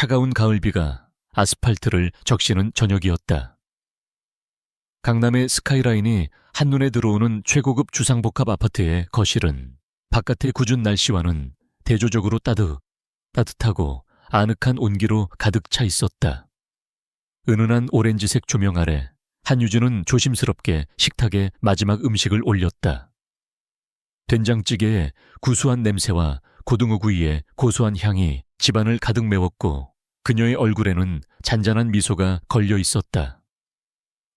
차가운 가을비가 아스팔트를 적시는 저녁이었다. 강남의 스카이라인이 한눈에 들어오는 최고급 주상복합 아파트의 거실은 바깥의 궂은 날씨와는 대조적으로 따뜻하고 아늑한 온기로 가득 차 있었다. 은은한 오렌지색 조명 아래 한유주는 조심스럽게 식탁에 마지막 음식을 올렸다. 된장찌개의 구수한 냄새와 고등어구이의 고소한 향이 집안을 가득 메웠고 그녀의 얼굴에는 잔잔한 미소가 걸려 있었다.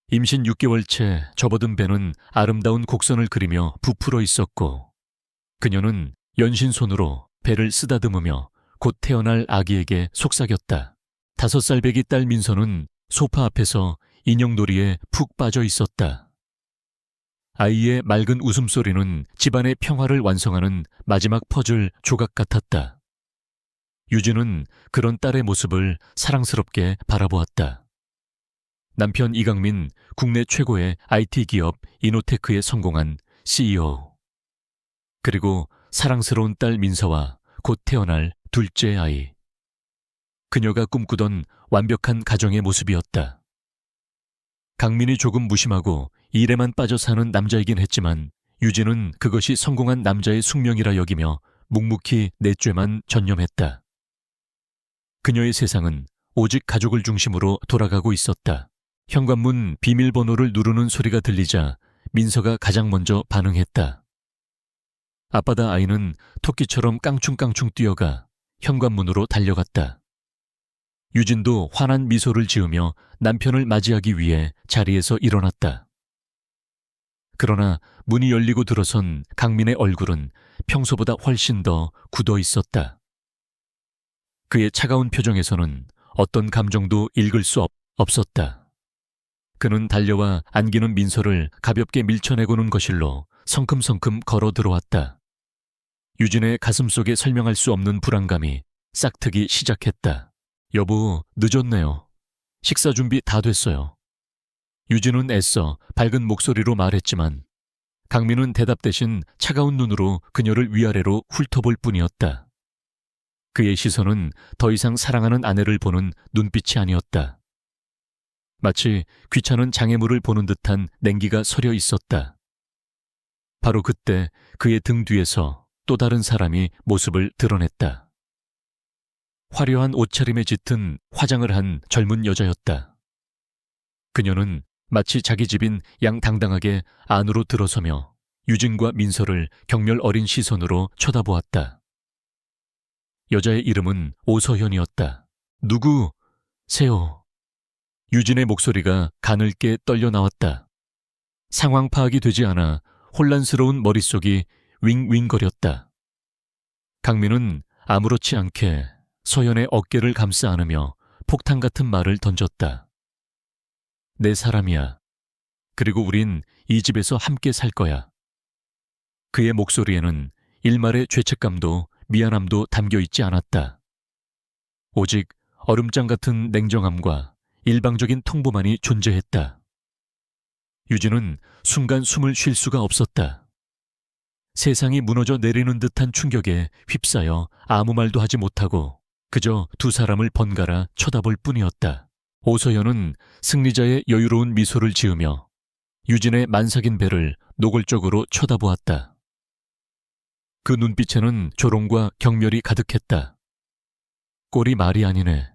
임신 6개월째 접어든 배는 아름다운 곡선을 그리며 부풀어 있었고 그녀는 연신 손으로 배를 쓰다듬으며 곧 태어날 아기에게 속삭였다. 5살 배기 딸 민서는 소파 앞에서 인형놀이에 푹 빠져 있었다. 아이의 맑은 웃음소리는 집안의 평화를 완성하는 마지막 퍼즐 조각 같았다. 유진은 그런 딸의 모습을 사랑스럽게 바라보았다. 남편 이강민, 국내 최고의 IT 기업 이노테크에 성공한 CEO. 그리고 사랑스러운 딸 민서와 곧 태어날 둘째 아이. 그녀가 꿈꾸던 완벽한 가정의 모습이었다. 강민이 조금 무심하고 일에만 빠져 사는 남자이긴 했지만 유진은 그것이 성공한 남자의 숙명이라 여기며 묵묵히 내죄만 전념했다. 그녀의 세상은 오직 가족을 중심으로 돌아가고 있었다. 현관문 비밀번호를 누르는 소리가 들리자 민서가 가장 먼저 반응했다. 앞바다 아이는 토끼처럼 깡충깡충 뛰어가 현관문으로 달려갔다. 유진도 환한 미소를 지으며 남편을 맞이하기 위해 자리에서 일어났다. 그러나 문이 열리고 들어선 강민의 얼굴은 평소보다 훨씬 더 굳어 있었다. 그의 차가운 표정에서는 어떤 감정도 읽을 수 없었다. 그는 달려와 안기는 민서를 가볍게 밀쳐내고는 거실로 성큼성큼 걸어 들어왔다. 유진의 가슴속에 설명할 수 없는 불안감이 싹트기 시작했다. 여보, 늦었네요. 식사 준비 다 됐어요. 유진은 애써 밝은 목소리로 말했지만 강민은 대답 대신 차가운 눈으로 그녀를 위아래로 훑어볼 뿐이었다. 그의 시선은 더 이상 사랑하는 아내를 보는 눈빛이 아니었다. 마치 귀찮은 장애물을 보는 듯한 냉기가 서려 있었다. 바로 그때 그의 등 뒤에서 또 다른 사람이 모습을 드러냈다. 화려한 옷차림에 짙은 화장을 한 젊은 여자였다. 그녀는 마치 자기 집인 양당당하게 안으로 들어서며 유진과 민서를 경멸 어린 시선으로 쳐다보았다. 여자의 이름은 오서현이었다. 누구세요? 유진의 목소리가 가늘게 떨려 나왔다. 상황 파악이 되지 않아 혼란스러운 머릿속이 윙윙거렸다. 강민은 아무렇지 않게 서연의 어깨를 감싸 안으며 폭탄 같은 말을 던졌다. 내 사람이야. 그리고 우린 이 집에서 함께 살 거야. 그의 목소리에는 일말의 죄책감도 미안함도 담겨 있지 않았다. 오직 얼음장 같은 냉정함과 일방적인 통보만이 존재했다. 유진은 순간 숨을 쉴 수가 없었다. 세상이 무너져 내리는 듯한 충격에 휩싸여 아무 말도 하지 못하고 그저 두 사람을 번갈아 쳐다볼 뿐이었다. 오서연은 승리자의 여유로운 미소를 지으며 유진의 만삭인 배를 노골적으로 쳐다보았다. 그 눈빛에는 조롱과 경멸이 가득했다. 꼴이 말이 아니네.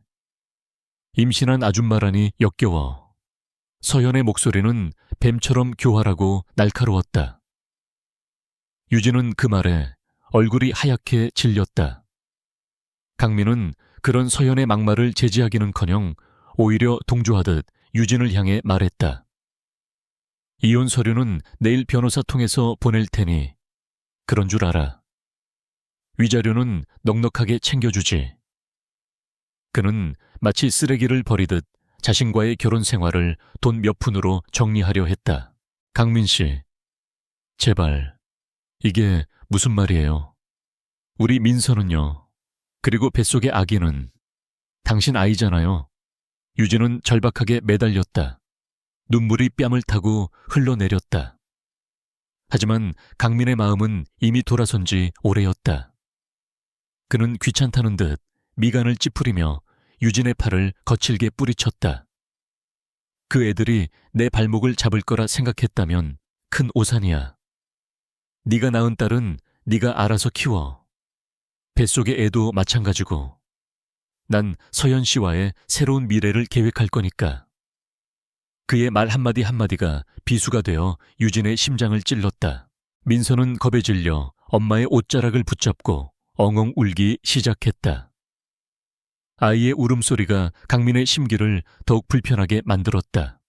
임신한 아줌마라니 역겨워. 서연의 목소리는 뱀처럼 교활하고 날카로웠다. 유진은 그 말에 얼굴이 하얗게 질렸다. 강민은 그런 서연의 막말을 제지하기는커녕 오히려 동조하듯 유진을 향해 말했다. 이혼 서류는 내일 변호사 통해서 보낼 테니 그런 줄 알아. 위자료는 넉넉하게 챙겨주지. 그는 마치 쓰레기를 버리듯 자신과의 결혼 생활을 돈 몇 푼으로 정리하려 했다. 강민 씨, 제발, 이게 무슨 말이에요? 우리 민서는요. 그리고 뱃속의 아기는 당신 아이잖아요. 유진은 절박하게 매달렸다. 눈물이 뺨을 타고 흘러내렸다. 하지만 강민의 마음은 이미 돌아선 지 오래였다. 그는 귀찮다는 듯 미간을 찌푸리며 유진의 팔을 거칠게 뿌리쳤다. 그 애들이 내 발목을 잡을 거라 생각했다면 큰 오산이야. 네가 낳은 딸은 네가 알아서 키워. 뱃속의 애도 마찬가지고. 난 서현 씨와의 새로운 미래를 계획할 거니까. 그의 말 한마디 한마디가 비수가 되어 유진의 심장을 찔렀다. 민서는 겁에 질려 엄마의 옷자락을 붙잡고 엉엉 울기 시작했다. 아이의 울음소리가 강민의 심기를 더욱 불편하게 만들었다.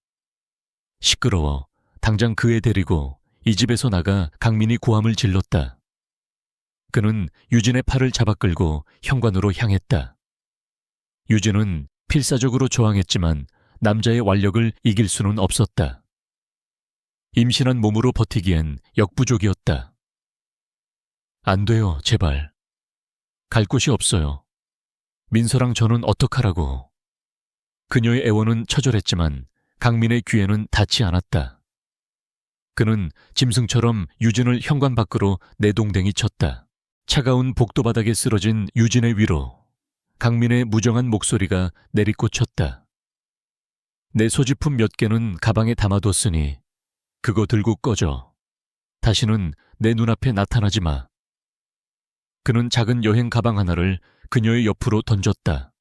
시끄러워. 당장 그 애 데리고 이 집에서 나가. 강민이 고함을 질렀다. 그는 유진의 팔을 잡아 끌고 현관으로 향했다. 유진은 필사적으로 저항했지만 남자의 완력을 이길 수는 없었다. 임신한 몸으로 버티기엔 역부족이었다. 안 돼요, 제발. 갈 곳이 없어요. 민서랑 저는 어떡하라고. 그녀의 애원은 처절했지만 강민의 귀에는 닿지 않았다. 그는 짐승처럼 유진을 현관 밖으로 내동댕이 쳤다. 차가운 복도 바닥에 쓰러진 유진의 위로 강민의 무정한 목소리가 내리꽂혔다. 내 소지품 몇 개는 가방에 담아뒀으니 그거 들고 꺼져. 다시는 내 눈앞에 나타나지 마. 그는 작은 여행 가방 하나를 그녀의 옆으로 던졌다.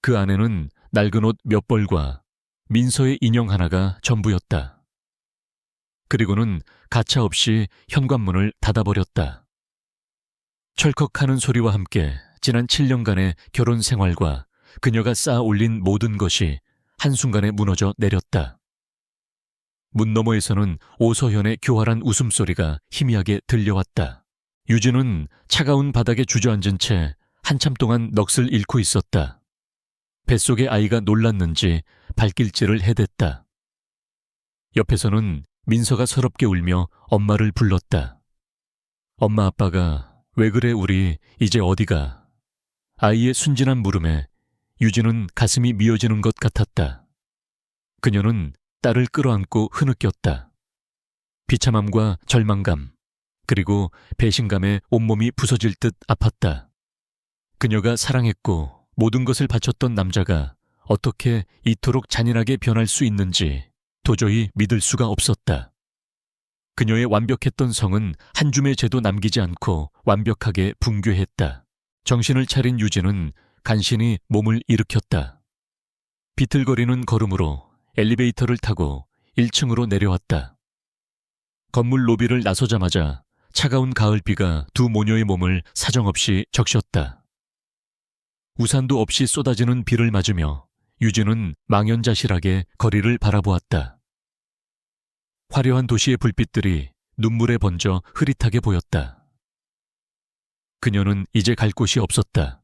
그 안에는 낡은 옷 몇 벌과 민서의 인형 하나가 전부였다. 그리고는 가차없이 현관문을 닫아버렸다. 철컥하는 소리와 함께 지난 7년간의 결혼 생활과 그녀가 쌓아 올린 모든 것이 한순간에 무너져 내렸다. 문 너머에서는 오서현의 교활한 웃음소리가 희미하게 들려왔다. 유진은 차가운 바닥에 주저앉은 채 한참 동안 넋을 잃고 있었다. 뱃속의 아이가 놀랐는지 발길질을 해댔다. 옆에서는 민서가 서럽게 울며 엄마를 불렀다. 엄마 아빠가 왜 그래 우리 이제 어디가. 아이의 순진한 물음에 유진은 가슴이 미어지는 것 같았다. 그녀는 딸을 끌어안고 흐느꼈다. 비참함과 절망감, 그리고 배신감에 온몸이 부서질 듯 아팠다. 그녀가 사랑했고 모든 것을 바쳤던 남자가 어떻게 이토록 잔인하게 변할 수 있는지 도저히 믿을 수가 없었다. 그녀의 완벽했던 성은 한 줌의 죄도 남기지 않고 완벽하게 붕괴했다. 정신을 차린 유진은 간신히 몸을 일으켰다. 비틀거리는 걸음으로 엘리베이터를 타고 1층으로 내려왔다. 건물 로비를 나서자마자 차가운 가을비가 두 모녀의 몸을 사정없이 적셨다. 우산도 없이 쏟아지는 비를 맞으며 유진은 망연자실하게 거리를 바라보았다. 화려한 도시의 불빛들이 눈물에 번져 흐릿하게 보였다. 그녀는 이제 갈 곳이 없었다.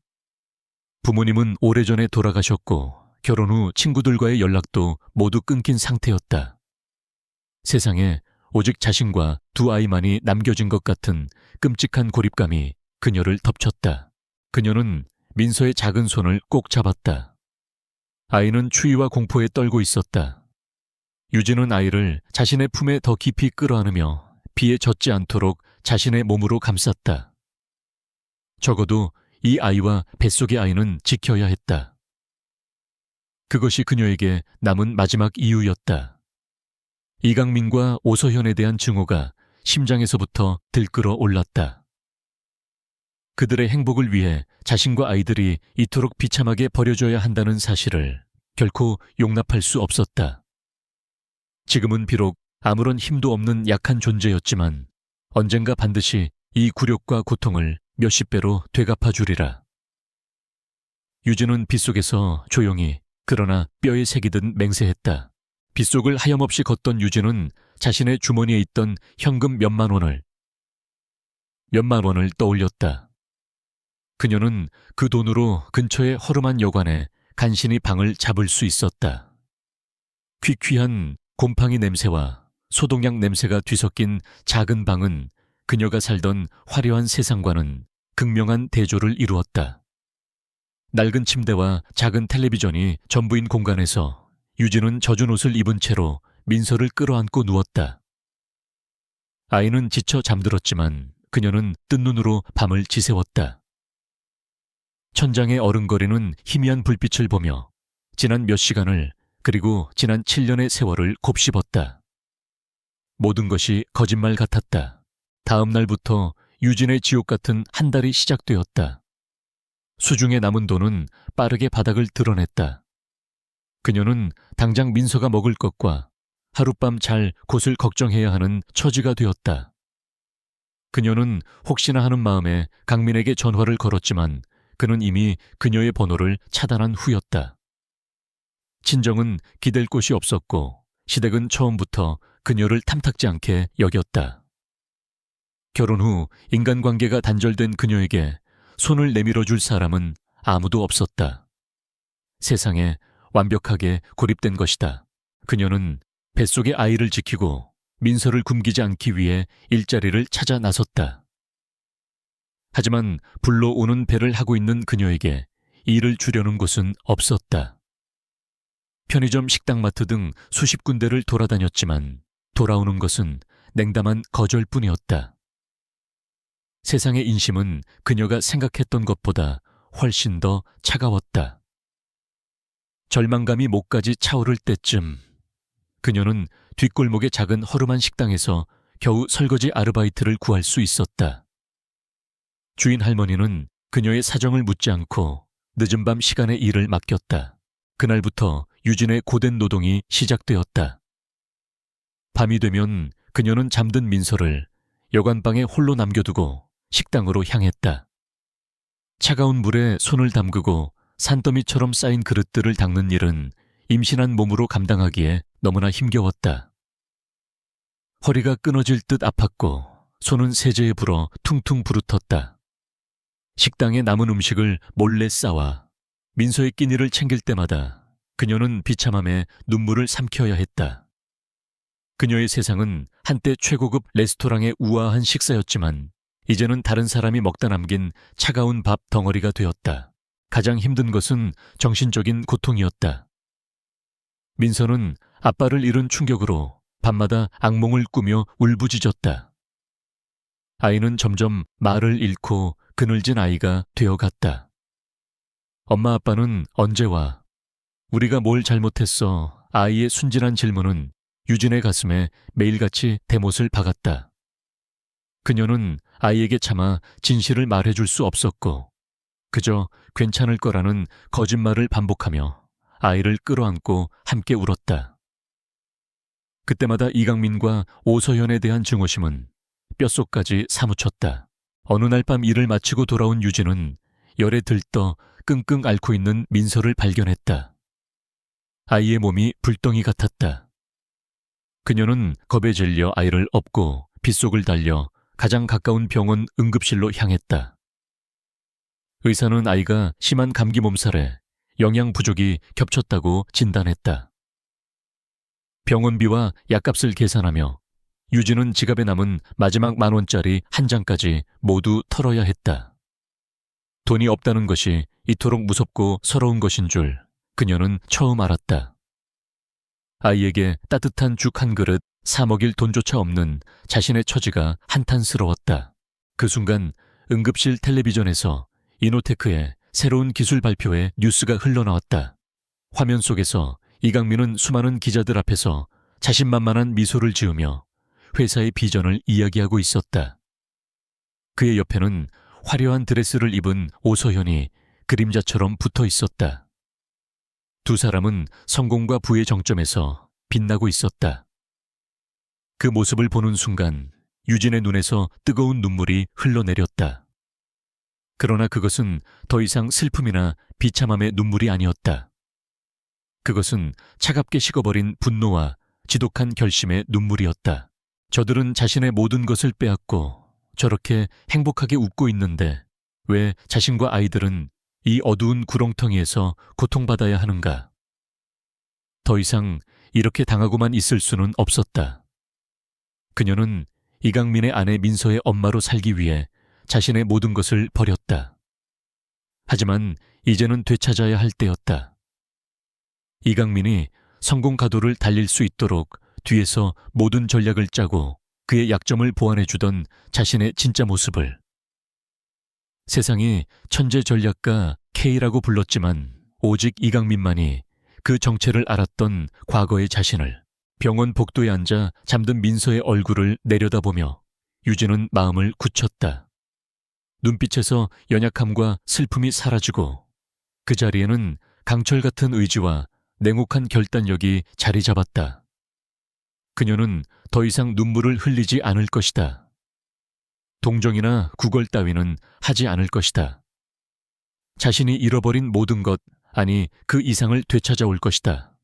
부모님은 오래전에 돌아가셨고 결혼 후 친구들과의 연락도 모두 끊긴 상태였다. 세상에 오직 자신과 두 아이만이 남겨진 것 같은 끔찍한 고립감이 그녀를 덮쳤다. 그녀는 민서의 작은 손을 꼭 잡았다. 아이는 추위와 공포에 떨고 있었다. 유진은 아이를 자신의 품에 더 깊이 끌어안으며 비에 젖지 않도록 자신의 몸으로 감쌌다. 적어도 이 아이와 뱃속의 아이는 지켜야 했다. 그것이 그녀에게 남은 마지막 이유였다. 이강민과 오서현에 대한 증오가 심장에서부터 들끓어 올랐다. 그들의 행복을 위해 자신과 아이들이 이토록 비참하게 버려져야 한다는 사실을 결코 용납할 수 없었다. 지금은 비록 아무런 힘도 없는 약한 존재였지만 언젠가 반드시 이 굴욕과 고통을 몇십 배로 되갚아 주리라. 유진은 빗속에서 조용히 그러나 뼈에 새기듯 맹세했다. 빗속을 하염없이 걷던 유진은 자신의 주머니에 있던 현금 몇만 원을 떠올렸다. 그녀는 그 돈으로 근처의 허름한 여관에 간신히 방을 잡을 수 있었다. 퀴퀴한 곰팡이 냄새와 소독약 냄새가 뒤섞인 작은 방은 그녀가 살던 화려한 세상과는 극명한 대조를 이루었다. 낡은 침대와 작은 텔레비전이 전부인 공간에서 유진은 젖은 옷을 입은 채로 민서를 끌어안고 누웠다. 아이는 지쳐 잠들었지만 그녀는 뜬 눈으로 밤을 지새웠다. 천장에 어른거리는 희미한 불빛을 보며 지난 몇 시간을, 그리고 지난 7년의 세월을 곱씹었다. 모든 것이 거짓말 같았다. 다음 날부터 유진의 지옥 같은 한 달이 시작되었다. 수중에 남은 돈은 빠르게 바닥을 드러냈다. 그녀는 당장 민서가 먹을 것과 하룻밤 잘 곳을 걱정해야 하는 처지가 되었다. 그녀는 혹시나 하는 마음에 강민에게 전화를 걸었지만 그는 이미 그녀의 번호를 차단한 후였다. 친정은 기댈 곳이 없었고 시댁은 처음부터 그녀를 탐탁지 않게 여겼다. 결혼 후 인간관계가 단절된 그녀에게 손을 내밀어 줄 사람은 아무도 없었다. 세상에 완벽하게 고립된 것이다. 그녀는 뱃속의 아이를 지키고 민서를 굶기지 않기 위해 일자리를 찾아 나섰다. 하지만 불러오는 배를 하고 있는 그녀에게 일을 주려는 곳은 없었다. 편의점, 식당마트 등 수십 군데를 돌아다녔지만 돌아오는 것은 냉담한 거절뿐이었다. 세상의 인심은 그녀가 생각했던 것보다 훨씬 더 차가웠다. 절망감이 목까지 차오를 때쯤 그녀는 뒷골목의 작은 허름한 식당에서 겨우 설거지 아르바이트를 구할 수 있었다. 주인 할머니는 그녀의 사정을 묻지 않고 늦은 밤 시간에 일을 맡겼다. 그날부터 유진의 고된 노동이 시작되었다. 밤이 되면 그녀는 잠든 민서를 여관방에 홀로 남겨두고 식당으로 향했다. 차가운 물에 손을 담그고 산더미처럼 쌓인 그릇들을 닦는 일은 임신한 몸으로 감당하기에 너무나 힘겨웠다. 허리가 끊어질 듯 아팠고 손은 세제에 불어 퉁퉁 부르텄다. 식당에 남은 음식을 몰래 싸와 민서의 끼니를 챙길 때마다 그녀는 비참함에 눈물을 삼켜야 했다. 그녀의 세상은 한때 최고급 레스토랑의 우아한 식사였지만 이제는 다른 사람이 먹다 남긴 차가운 밥 덩어리가 되었다. 가장 힘든 것은 정신적인 고통이었다. 민서는 아빠를 잃은 충격으로 밤마다 악몽을 꾸며 울부짖었다. 아이는 점점 말을 잃고 그늘진 아이가 되어갔다. 엄마 아빠는 언제 와? 우리가 뭘 잘못했어? 아이의 순진한 질문은 유진의 가슴에 매일같이 대못을 박았다. 그녀는 아이에게 차마 진실을 말해줄 수 없었고 그저 괜찮을 거라는 거짓말을 반복하며 아이를 끌어안고 함께 울었다. 그때마다 이강민과 오서연에 대한 증오심은 뼛속까지 사무쳤다. 어느 날 밤 일을 마치고 돌아온 유진은 열에 들떠 끙끙 앓고 있는 민서를 발견했다. 아이의 몸이 불덩이 같았다. 그녀는 겁에 질려 아이를 업고 빗속을 달려 가장 가까운 병원 응급실로 향했다. 의사는 아이가 심한 감기 몸살에 영양 부족이 겹쳤다고 진단했다. 병원비와 약값을 계산하며 유진은 지갑에 남은 마지막 10,000원짜리 한 장까지 모두 털어야 했다. 돈이 없다는 것이 이토록 무섭고 서러운 것인 줄 그녀는 처음 알았다. 아이에게 따뜻한 죽 한 그릇 사 먹일 돈조차 없는 자신의 처지가 한탄스러웠다. 그 순간 응급실 텔레비전에서 이노테크의 새로운 기술 발표의 뉴스가 흘러나왔다. 화면 속에서 이강민은 수많은 기자들 앞에서 자신만만한 미소를 지으며 회사의 비전을 이야기하고 있었다. 그의 옆에는 화려한 드레스를 입은 오서현이 그림자처럼 붙어 있었다. 두 사람은 성공과 부의 정점에서 빛나고 있었다. 그 모습을 보는 순간 유진의 눈에서 뜨거운 눈물이 흘러내렸다. 그러나 그것은 더 이상 슬픔이나 비참함의 눈물이 아니었다. 그것은 차갑게 식어버린 분노와 지독한 결심의 눈물이었다. 저들은 자신의 모든 것을 빼앗고 저렇게 행복하게 웃고 있는데 왜 자신과 아이들은 이 어두운 구렁텅이에서 고통받아야 하는가? 더 이상 이렇게 당하고만 있을 수는 없었다. 그녀는 이강민의 아내 민서의 엄마로 살기 위해 자신의 모든 것을 버렸다. 하지만 이제는 되찾아야 할 때였다. 이강민이 성공 가도를 달릴 수 있도록 뒤에서 모든 전략을 짜고 그의 약점을 보완해주던 자신의 진짜 모습을. 세상이 천재 전략가 K라고 불렀지만 오직 이강민만이 그 정체를 알았던 과거의 자신을. 병원 복도에 앉아 잠든 민서의 얼굴을 내려다보며 유진은 마음을 굳혔다. 눈빛에서 연약함과 슬픔이 사라지고 그 자리에는 강철 같은 의지와 냉혹한 결단력이 자리 잡았다. 그녀는 더 이상 눈물을 흘리지 않을 것이다. 동정이나 구걸 따위는 하지 않을 것이다. 자신이 잃어버린 모든 것, 아니 그 이상을 되찾아올 것이다.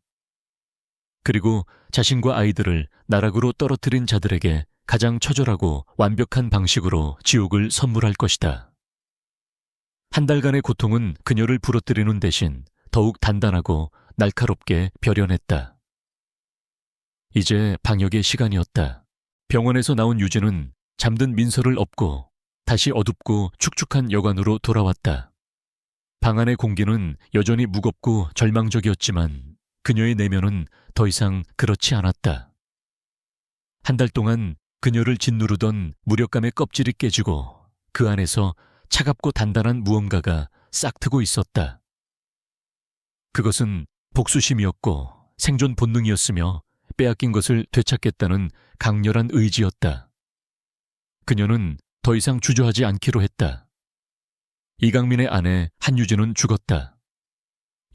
그리고 자신과 아이들을 나락으로 떨어뜨린 자들에게 가장 처절하고 완벽한 방식으로 지옥을 선물할 것이다. 한 달간의 고통은 그녀를 부러뜨리는 대신 더욱 단단하고 날카롭게 벼려냈다. 이제 방역의 시간이었다. 병원에서 나온 유진은 잠든 민서를 업고 다시 어둡고 축축한 여관으로 돌아왔다. 방 안의 공기는 여전히 무겁고 절망적이었지만 그녀의 내면은 더 이상 그렇지 않았다. 한 달 동안 그녀를 짓누르던 무력감의 껍질이 깨지고 그 안에서 차갑고 단단한 무언가가 싹트고 있었다. 그것은 복수심이었고 생존 본능이었으며 빼앗긴 것을 되찾겠다는 강렬한 의지였다. 그녀는 더 이상 주저하지 않기로 했다. 이강민의 아내 한유진은 죽었다.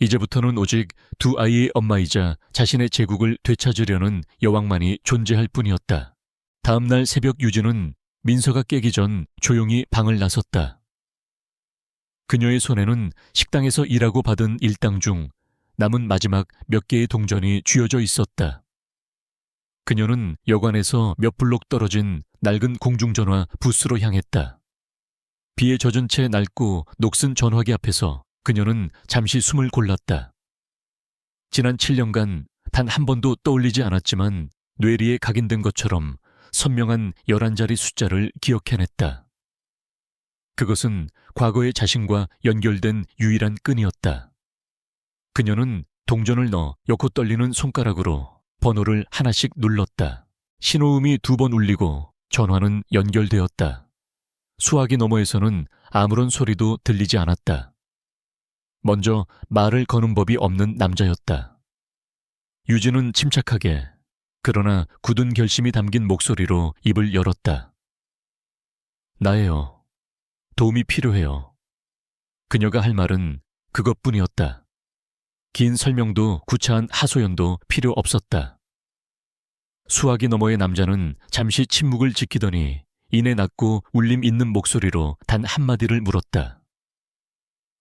이제부터는 오직 두 아이의 엄마이자 자신의 제국을 되찾으려는 여왕만이 존재할 뿐이었다. 다음 날 새벽 유진은 민서가 깨기 전 조용히 방을 나섰다. 그녀의 손에는 식당에서 일하고 받은 일당 중 남은 마지막 몇 개의 동전이 쥐어져 있었다. 그녀는 여관에서 몇 블록 떨어진 낡은 공중전화 부스로 향했다. 비에 젖은 채 낡고 녹슨 전화기 앞에서 그녀는 잠시 숨을 골랐다. 지난 7년간 단 한 번도 떠올리지 않았지만 뇌리에 각인된 것처럼 선명한 11자리 숫자를 기억해냈다. 그것은 과거의 자신과 연결된 유일한 끈이었다. 그녀는 동전을 넣어 엮고 떨리는 손가락으로 번호를 하나씩 눌렀다. 신호음이 2번 울리고 전화는 연결되었다. 수화기 너머에서는 아무런 소리도 들리지 않았다. 먼저 말을 거는 법이 없는 남자였다. 유진은 침착하게 그러나 굳은 결심이 담긴 목소리로 입을 열었다. 나예요. 도움이 필요해요. 그녀가 할 말은 그것뿐이었다. 긴 설명도 구차한 하소연도 필요 없었다. 수화기 너머의 남자는 잠시 침묵을 지키더니 이내 낮고 울림 있는 목소리로 단 한마디를 물었다.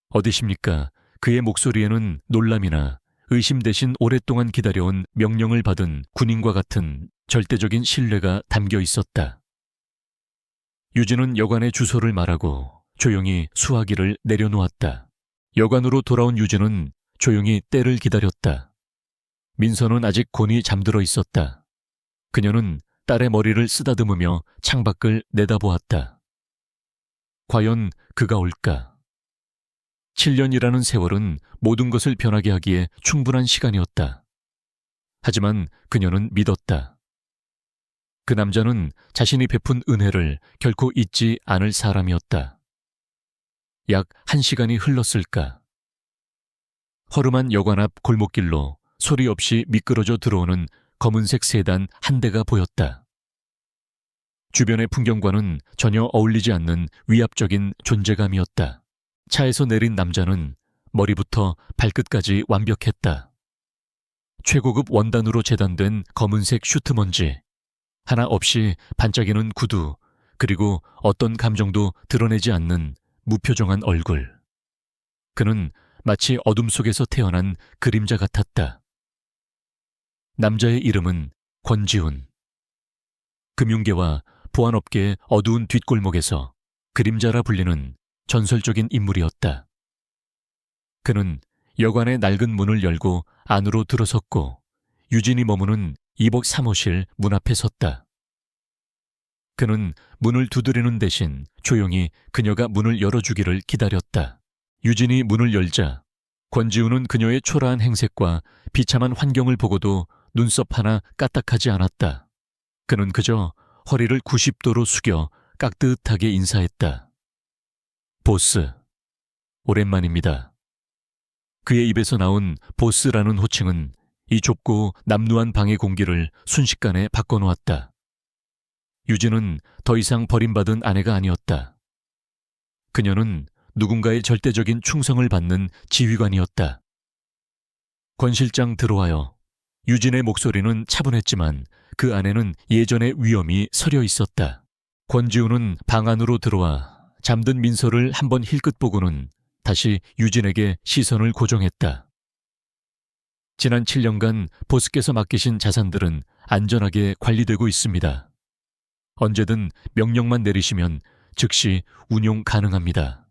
어디십니까? 그의 목소리에는 놀람이나 의심 대신 오랫동안 기다려온 명령을 받은 군인과 같은 절대적인 신뢰가 담겨 있었다. 유진은 여관의 주소를 말하고 조용히 수화기를 내려놓았다. 여관으로 돌아온 유진은 조용히 때를 기다렸다. 민서는 아직 곤히 잠들어 있었다. 그녀는 딸의 머리를 쓰다듬으며 창밖을 내다보았다. 과연 그가 올까? 7년이라는 세월은 모든 것을 변하게 하기에 충분한 시간이었다. 하지만 그녀는 믿었다. 그 남자는 자신이 베푼 은혜를 결코 잊지 않을 사람이었다. 약 1시간이 흘렀을까? 허름한 여관 앞 골목길로 소리 없이 미끄러져 들어오는 검은색 세단 한 대가 보였다. 주변의 풍경과는 전혀 어울리지 않는 위압적인 존재감이었다. 차에서 내린 남자는 머리부터 발끝까지 완벽했다. 최고급 원단으로 재단된 검은색 슈트먼지, 하나 없이 반짝이는 구두, 그리고 어떤 감정도 드러내지 않는 무표정한 얼굴. 그는 마치 어둠 속에서 태어난 그림자 같았다. 남자의 이름은 권지훈. 금융계와 보안업계의 어두운 뒷골목에서 그림자라 불리는 전설적인 인물이었다. 그는 여관의 낡은 문을 열고 안으로 들어섰고 유진이 머무는 2복 3호실 문 앞에 섰다. 그는 문을 두드리는 대신 조용히 그녀가 문을 열어주기를 기다렸다. 유진이 문을 열자 권지훈은 그녀의 초라한 행색과 비참한 환경을 보고도 눈썹 하나 까딱하지 않았다. 그는 그저 허리를 90도로 숙여 깍듯하게 인사했다. 보스. 오랜만입니다. 그의 입에서 나온 보스라는 호칭은 이 좁고 남루한 방의 공기를 순식간에 바꿔놓았다. 유진은 더 이상 버림받은 아내가 아니었다. 그녀는 누군가의 절대적인 충성을 받는 지휘관이었다. 권 실장 들어와요. 유진의 목소리는 차분했지만 그 안에는 예전의 위험이 서려 있었다. 권지우는 방 안으로 들어와 잠든 민서를 한번 힐끗 보고는 다시 유진에게 시선을 고정했다. 지난 7년간 보스께서 맡기신 자산들은 안전하게 관리되고 있습니다. 언제든 명령만 내리시면 즉시 운용 가능합니다.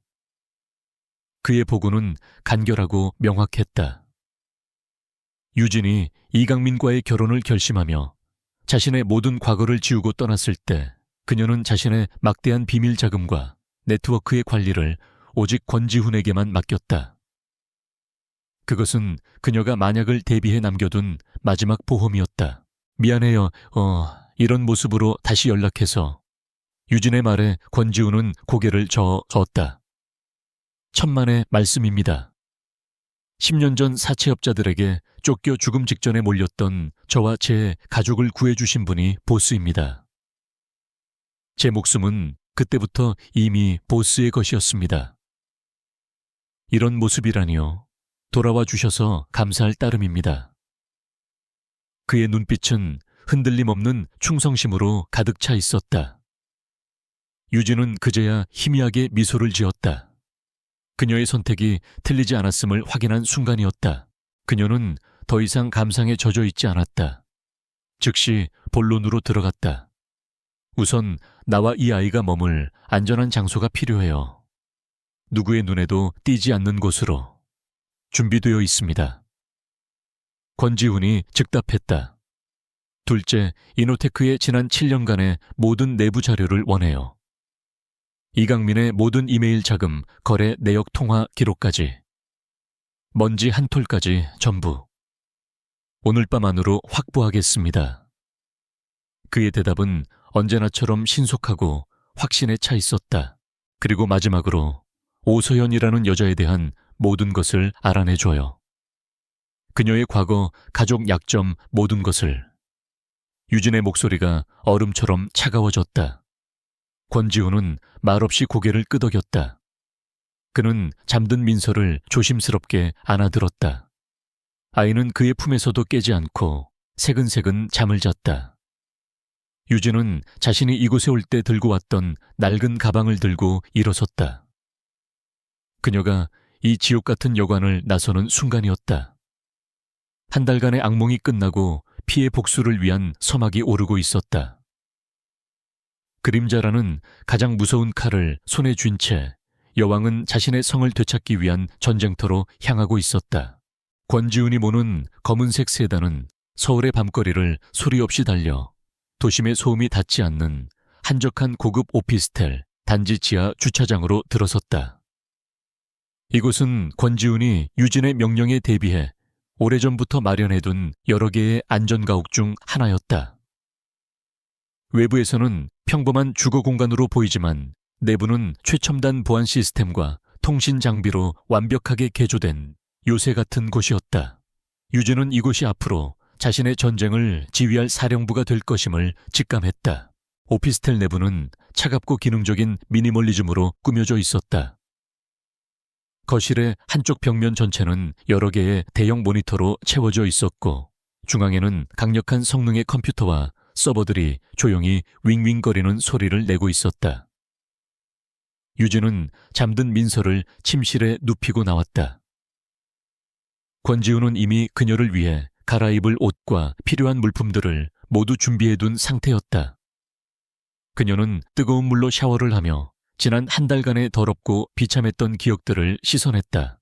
그의 보고는 간결하고 명확했다. 유진이 이강민과의 결혼을 결심하며 자신의 모든 과거를 지우고 떠났을 때 그녀는 자신의 막대한 비밀 자금과 네트워크의 관리를 오직 권지훈에게만 맡겼다. 그것은 그녀가 만약을 대비해 남겨둔 마지막 보험이었다. 미안해요. 이런 모습으로 다시 연락해서. 유진의 말에 권지훈은 고개를 저었다. 천만의 말씀입니다. 10년 전 사채업자들에게 쫓겨 죽음 직전에 몰렸던 저와 제 가족을 구해주신 분이 보스입니다. 제 목숨은 그때부터 이미 보스의 것이었습니다. 이런 모습이라니요. 돌아와 주셔서 감사할 따름입니다. 그의 눈빛은 흔들림 없는 충성심으로 가득 차 있었다. 유진은 그제야 희미하게 미소를 지었다. 그녀의 선택이 틀리지 않았음을 확인한 순간이었다. 그녀는 더 이상 감상에 젖어 있지 않았다. 즉시 본론으로 들어갔다. 우선 나와 이 아이가 머물 안전한 장소가 필요해요. 누구의 눈에도 띄지 않는 곳으로. 준비되어 있습니다. 권지훈이 즉답했다. 둘째, 이노테크의 지난 7년간의 모든 내부 자료를 원해요. 이강민의 모든 이메일 자금, 거래 내역 통화 기록까지. 먼지 한 톨까지 전부. 오늘 밤 안으로 확보하겠습니다. 그의 대답은 언제나처럼 신속하고 확신에 차 있었다. 그리고 마지막으로 오소연이라는 여자에 대한 모든 것을 알아내줘요. 그녀의 과거, 가족 약점 모든 것을. 유진의 목소리가 얼음처럼 차가워졌다. 권지훈은 말없이 고개를 끄덕였다. 그는 잠든 민서를 조심스럽게 안아들었다. 아이는 그의 품에서도 깨지 않고 새근새근 잠을 잤다. 유진은 자신이 이곳에 올 때 들고 왔던 낡은 가방을 들고 일어섰다. 그녀가 이 지옥 같은 여관을 나서는 순간이었다. 한 달간의 악몽이 끝나고 피해 복수를 위한 서막이 오르고 있었다. 그림자라는 가장 무서운 칼을 손에 쥔 채 여왕은 자신의 성을 되찾기 위한 전쟁터로 향하고 있었다. 권지훈이 모는 검은색 세단은 서울의 밤거리를 소리 없이 달려 도심의 소음이 닿지 않는 한적한 고급 오피스텔 단지 지하 주차장으로 들어섰다. 이곳은 권지훈이 유진의 명령에 대비해 오래전부터 마련해둔 여러 개의 안전가옥 중 하나였다. 외부에서는 평범한 주거 공간으로 보이지만 내부는 최첨단 보안 시스템과 통신 장비로 완벽하게 개조된 요새 같은 곳이었다. 유진은 이곳이 앞으로 자신의 전쟁을 지휘할 사령부가 될 것임을 직감했다. 오피스텔 내부는 차갑고 기능적인 미니멀리즘으로 꾸며져 있었다. 거실의 한쪽 벽면 전체는 여러 개의 대형 모니터로 채워져 있었고 중앙에는 강력한 성능의 컴퓨터와 서버들이 조용히 윙윙거리는 소리를 내고 있었다. 유진은 잠든 민서를 침실에 눕히고 나왔다. 권지훈은 이미 그녀를 위해 갈아입을 옷과 필요한 물품들을 모두 준비해둔 상태였다. 그녀는 뜨거운 물로 샤워를 하며 지난 한 달간의 더럽고 비참했던 기억들을 씻어냈다.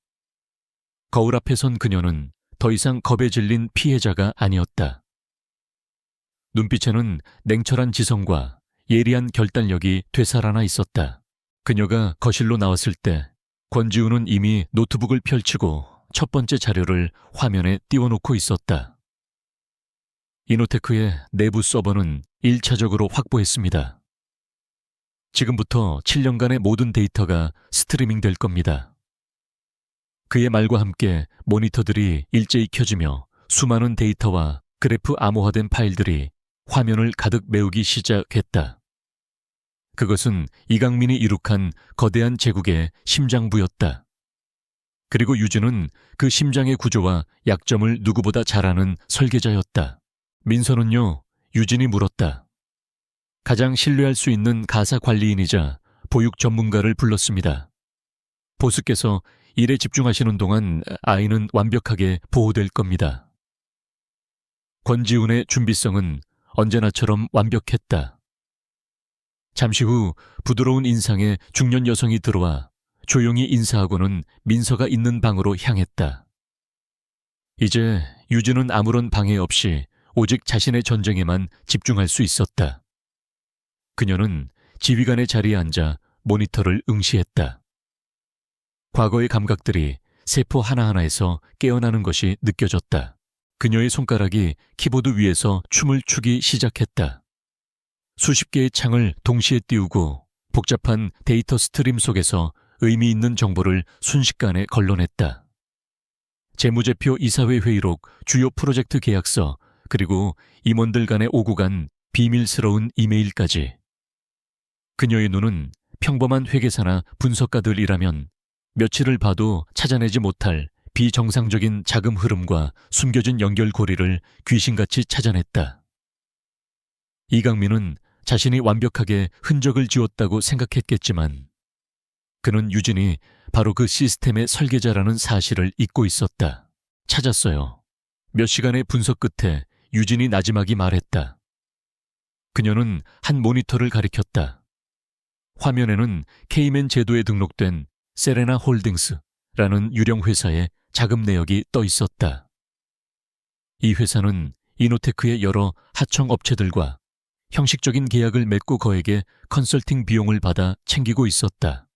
거울 앞에 선 그녀는 더 이상 겁에 질린 피해자가 아니었다. 눈빛에는 냉철한 지성과 예리한 결단력이 되살아나 있었다. 그녀가 거실로 나왔을 때 권지훈은 이미 노트북을 펼치고 첫 번째 자료를 화면에 띄워놓고 있었다. 이노테크의 내부 서버는 1차적으로 확보했습니다. 지금부터 7년간의 모든 데이터가 스트리밍 될 겁니다. 그의 말과 함께 모니터들이 일제히 켜지며 수많은 데이터와 그래프 암호화된 파일들이 화면을 가득 메우기 시작했다. 그것은 이강민이 이룩한 거대한 제국의 심장부였다. 그리고 유진은 그 심장의 구조와 약점을 누구보다 잘 아는 설계자였다. 민서는요, 유진이 물었다. 가장 신뢰할 수 있는 가사 관리인이자 보육 전문가를 불렀습니다. 보스께서 일에 집중하시는 동안 아이는 완벽하게 보호될 겁니다. 권지훈의 준비성은 언제나처럼 완벽했다. 잠시 후 부드러운 인상의 중년 여성이 들어와 조용히 인사하고는 민서가 있는 방으로 향했다. 이제 유진은 아무런 방해 없이 오직 자신의 전쟁에만 집중할 수 있었다. 그녀는 지휘관의 자리에 앉아 모니터를 응시했다. 과거의 감각들이 세포 하나하나에서 깨어나는 것이 느껴졌다. 그녀의 손가락이 키보드 위에서 춤을 추기 시작했다. 수십 개의 창을 동시에 띄우고 복잡한 데이터 스트림 속에서 의미 있는 정보를 순식간에 걸러냈다. 재무제표 이사회 회의록, 주요 프로젝트 계약서, 그리고 임원들 간에 오고 간 비밀스러운 이메일까지. 그녀의 눈은 평범한 회계사나 분석가들이라면 며칠을 봐도 찾아내지 못할 비정상적인 자금 흐름과 숨겨진 연결고리를 귀신같이 찾아냈다. 이강민은 자신이 완벽하게 흔적을 지웠다고 생각했겠지만 그는 유진이 바로 그 시스템의 설계자라는 사실을 잊고 있었다. 찾았어요. 몇 시간의 분석 끝에 유진이 나지막이 말했다. 그녀는 한 모니터를 가리켰다. 화면에는 케이맨 제도에 등록된 세레나 홀딩스라는 유령 회사의 자금 내역이 떠 있었다. 이 회사는 이노테크의 여러 하청 업체들과 형식적인 계약을 맺고 거액의 컨설팅 비용을 받아 챙기고 있었다.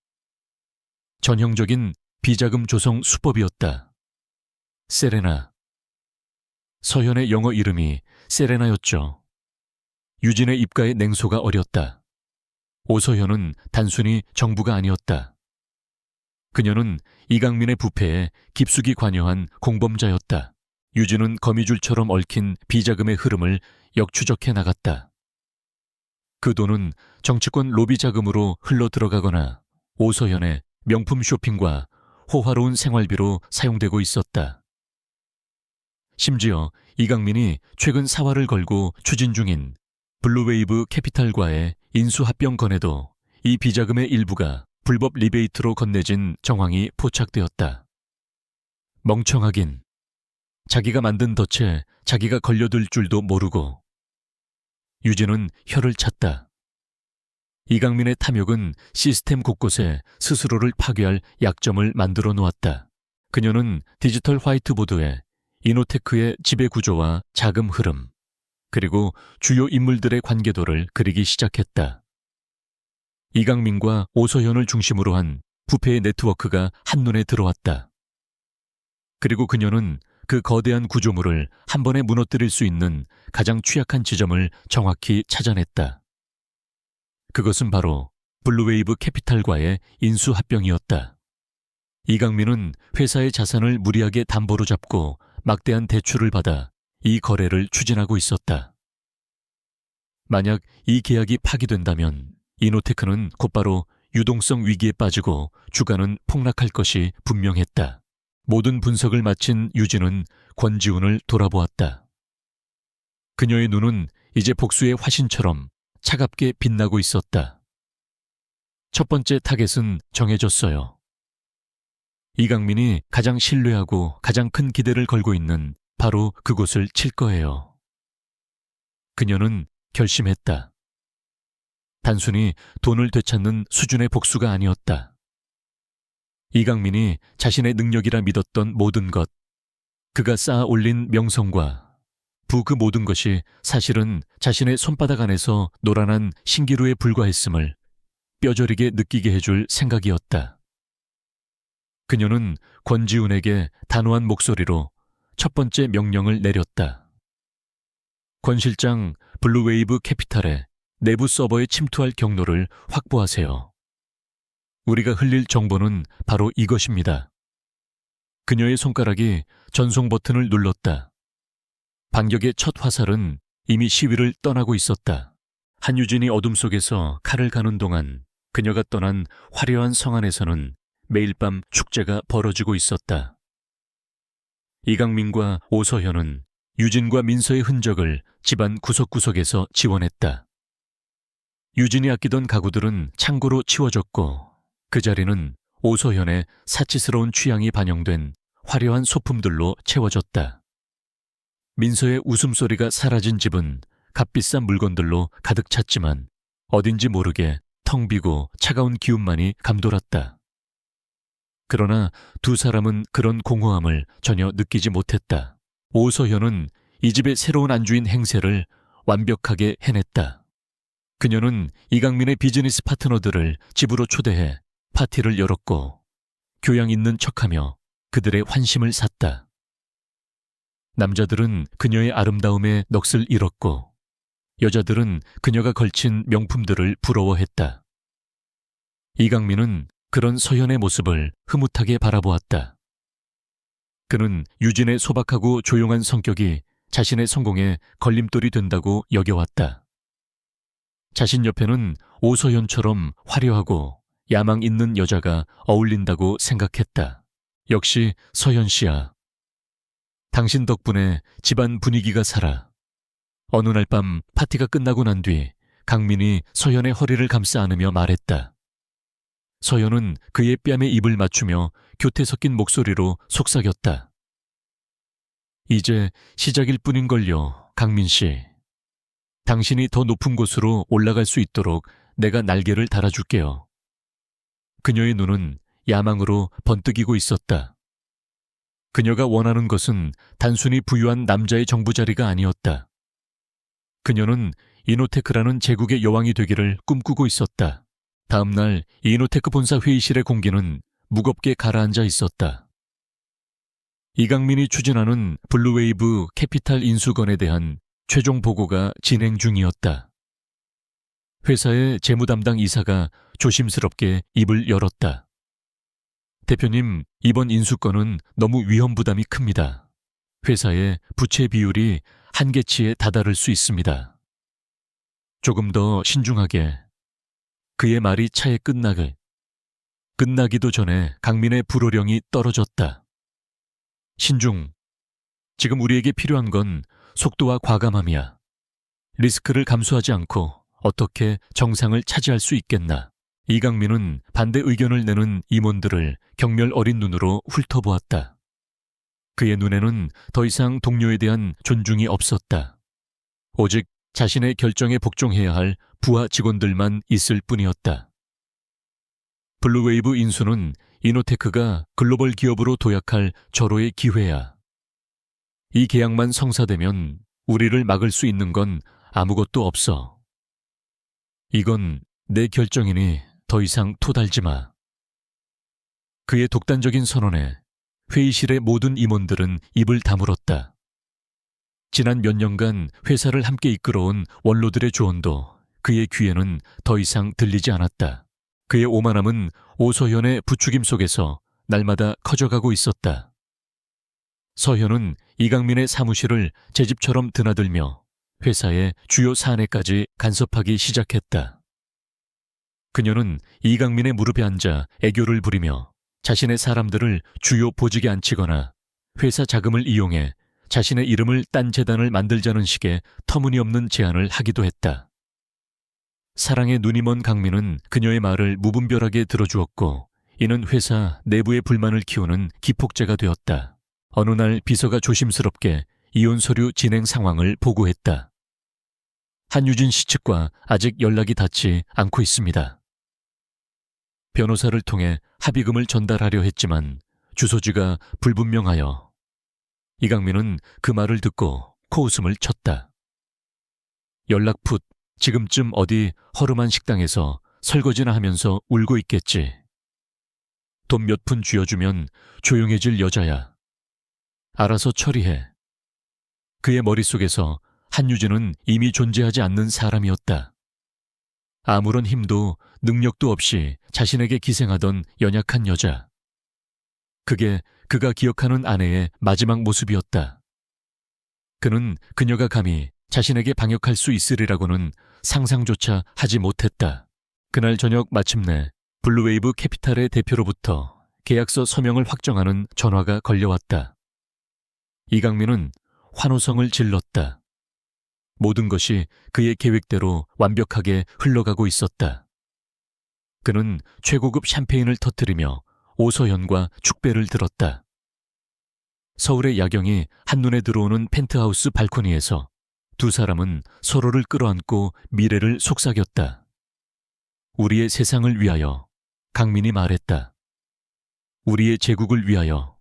전형적인 비자금 조성 수법이었다. 세레나. 서현의 영어 이름이 세레나였죠. 유진의 입가에 냉소가 어렸다. 오서현은 단순히 정부가 아니었다. 그녀는 이강민의 부패에 깊숙이 관여한 공범자였다. 유진은 거미줄처럼 얽힌 비자금의 흐름을 역추적해 나갔다. 그 돈은 정치권 로비 자금으로 흘러 들어가거나 오서현의 명품 쇼핑과 호화로운 생활비로 사용되고 있었다. 심지어 이강민이 최근 사활을 걸고 추진 중인 블루웨이브 캐피탈과의 인수합병 건에도 이 비자금의 일부가 불법 리베이트로 건네진 정황이 포착되었다. 멍청하긴. 자기가 만든 덫에 자기가 걸려들 줄도 모르고. 유진은 혀를 찼다. 이강민의 탐욕은 시스템 곳곳에 스스로를 파괴할 약점을 만들어 놓았다. 그녀는 디지털 화이트보드에 이노테크의 지배 구조와 자금 흐름, 그리고 주요 인물들의 관계도를 그리기 시작했다. 이강민과 오서현을 중심으로 한 부패의 네트워크가 한눈에 들어왔다. 그리고 그녀는 그 거대한 구조물을 한 번에 무너뜨릴 수 있는 가장 취약한 지점을 정확히 찾아냈다. 그것은 바로 블루웨이브 캐피탈과의 인수합병이었다. 이강민은 회사의 자산을 무리하게 담보로 잡고 막대한 대출을 받아 이 거래를 추진하고 있었다. 만약 이 계약이 파기된다면 이노테크는 곧바로 유동성 위기에 빠지고 주가는 폭락할 것이 분명했다. 모든 분석을 마친 유진은 권지훈을 돌아보았다. 그녀의 눈은 이제 복수의 화신처럼 차갑게 빛나고 있었다. 첫 번째 타겟은 정해졌어요. 이강민이 가장 신뢰하고 가장 큰 기대를 걸고 있는 바로 그곳을 칠 거예요. 그녀는 결심했다. 단순히 돈을 되찾는 수준의 복수가 아니었다. 이강민이 자신의 능력이라 믿었던 모든 것, 그가 쌓아 올린 명성과 그 모든 것이 사실은 자신의 손바닥 안에서 노란한 신기루에 불과했음을 뼈저리게 느끼게 해줄 생각이었다. 그녀는 권지훈에게 단호한 목소리로 첫 번째 명령을 내렸다. 권 실장, 블루웨이브 캐피탈의 내부 서버에 침투할 경로를 확보하세요. 우리가 흘릴 정보는 바로 이것입니다. 그녀의 손가락이 전송 버튼을 눌렀다. 반격의 첫 화살은 이미 시위를 떠나고 있었다. 한유진이 어둠 속에서 칼을 가는 동안 그녀가 떠난 화려한 성 안에서는 매일 밤 축제가 벌어지고 있었다. 이강민과 오서현은 유진과 민서의 흔적을 집안 구석구석에서 지원했다. 유진이 아끼던 가구들은 창고로 치워졌고 그 자리는 오서현의 사치스러운 취향이 반영된 화려한 소품들로 채워졌다. 민서의 웃음소리가 사라진 집은 값비싼 물건들로 가득 찼지만 어딘지 모르게 텅 비고 차가운 기운만이 감돌았다. 그러나 두 사람은 그런 공허함을 전혀 느끼지 못했다. 오서현은 이 집의 새로운 안주인 행세를 완벽하게 해냈다. 그녀는 이강민의 비즈니스 파트너들을 집으로 초대해 파티를 열었고 교양 있는 척하며 그들의 환심을 샀다. 남자들은 그녀의 아름다움에 넋을 잃었고 여자들은 그녀가 걸친 명품들을 부러워했다. 이강민은 그런 서현의 모습을 흐뭇하게 바라보았다. 그는 유진의 소박하고 조용한 성격이 자신의 성공에 걸림돌이 된다고 여겨왔다. 자신 옆에는 오서현처럼 화려하고 야망 있는 여자가 어울린다고 생각했다. 역시 서현 씨야. 당신 덕분에 집안 분위기가 살아. 어느 날 밤 파티가 끝나고 난 뒤 강민이 서현의 허리를 감싸 안으며 말했다. 서현은 그의 뺨에 입을 맞추며 교태 섞인 목소리로 속삭였다. 이제 시작일 뿐인걸요, 강민 씨. 당신이 더 높은 곳으로 올라갈 수 있도록 내가 날개를 달아줄게요. 그녀의 눈은 야망으로 번뜩이고 있었다. 그녀가 원하는 것은 단순히 부유한 남자의 정부 자리가 아니었다. 그녀는 이노테크라는 제국의 여왕이 되기를 꿈꾸고 있었다. 다음 날 이노테크 본사 회의실의 공기는 무겁게 가라앉아 있었다. 이강민이 추진하는 블루웨이브 캐피탈 인수건에 대한 최종 보고가 진행 중이었다. 회사의 재무담당 이사가 조심스럽게 입을 열었다. 대표님, 이번 인수건은 너무 위험 부담이 큽니다. 회사의 부채 비율이 한계치에 다다를 수 있습니다. 조금 더 신중하게. 그의 말이 차에 끝나기도 전에 강민의 불호령이 떨어졌다. 신중. 지금 우리에게 필요한 건 속도와 과감함이야. 리스크를 감수하지 않고 어떻게 정상을 차지할 수 있겠나. 이강민은 반대 의견을 내는 임원들을 경멸 어린 눈으로 훑어보았다. 그의 눈에는 더 이상 동료에 대한 존중이 없었다. 오직 자신의 결정에 복종해야 할 부하 직원들만 있을 뿐이었다. 블루웨이브 인수는 이노테크가 글로벌 기업으로 도약할 절호의 기회야. 이 계약만 성사되면 우리를 막을 수 있는 건 아무것도 없어. 이건 내 결정이니 더 이상 토달지 마. 그의 독단적인 선언에 회의실의 모든 임원들은 입을 다물었다. 지난 몇 년간 회사를 함께 이끌어온 원로들의 조언도 그의 귀에는 더 이상 들리지 않았다. 그의 오만함은 오서현의 부추김 속에서 날마다 커져가고 있었다. 서현은 이강민의 사무실을 제 집처럼 드나들며 회사의 주요 사안에까지 간섭하기 시작했다. 그녀는 이강민의 무릎에 앉아 애교를 부리며 자신의 사람들을 주요 보직에 앉히거나 회사 자금을 이용해 자신의 이름을 딴 재단을 만들자는 식의 터무니없는 제안을 하기도 했다. 사랑에 눈이 먼 강민은 그녀의 말을 무분별하게 들어주었고 이는 회사 내부의 불만을 키우는 기폭제가 되었다. 어느 날 비서가 조심스럽게 이혼 서류 진행 상황을 보고했다. 한유진 씨 측과 아직 연락이 닿지 않고 있습니다. 변호사를 통해 합의금을 전달하려 했지만 주소지가 불분명하여 이강민은 그 말을 듣고 코웃음을 쳤다. 연락 풋, 지금쯤 어디 허름한 식당에서 설거지나 하면서 울고 있겠지. 돈 몇 푼 쥐어주면 조용해질 여자야. 알아서 처리해. 그의 머릿속에서 한유진은 이미 존재하지 않는 사람이었다. 아무런 힘도 능력도 없이 자신에게 기생하던 연약한 여자. 그게 그가 기억하는 아내의 마지막 모습이었다. 그는 그녀가 감히 자신에게 방역할 수 있으리라고는 상상조차 하지 못했다. 그날 저녁 마침내 블루웨이브 캐피탈의 대표로부터 계약서 서명을 확정하는 전화가 걸려왔다. 이강민은 환호성을 질렀다. 모든 것이 그의 계획대로 완벽하게 흘러가고 있었다. 그는 최고급 샴페인을 터뜨리며 오서연과 축배를 들었다. 서울의 야경이 한눈에 들어오는 펜트하우스 발코니에서 두 사람은 서로를 끌어안고 미래를 속삭였다. 우리의 세상을 위하여, 강민이 말했다. 우리의 제국을 위하여.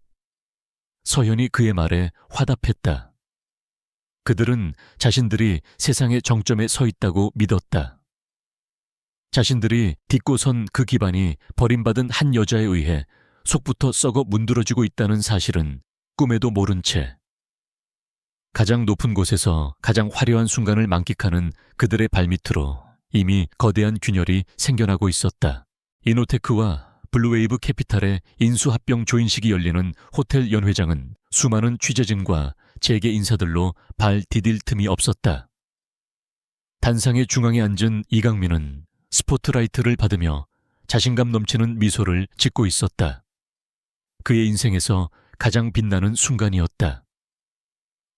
서연이 그의 말에 화답했다. 그들은 자신들이 세상의 정점에 서 있다고 믿었다. 자신들이 딛고 선 그 기반이 버림받은 한 여자에 의해 속부터 썩어 문드러지고 있다는 사실은 꿈에도 모른 채 가장 높은 곳에서 가장 화려한 순간을 만끽하는 그들의 발밑으로 이미 거대한 균열이 생겨나고 있었다. 이노테크와 블루웨이브 캐피탈의 인수합병 조인식이 열리는 호텔 연회장은 수많은 취재진과 재계 인사들로 발 디딜 틈이 없었다. 단상의 중앙에 앉은 이강민은 스포트라이트를 받으며 자신감 넘치는 미소를 짓고 있었다. 그의 인생에서 가장 빛나는 순간이었다.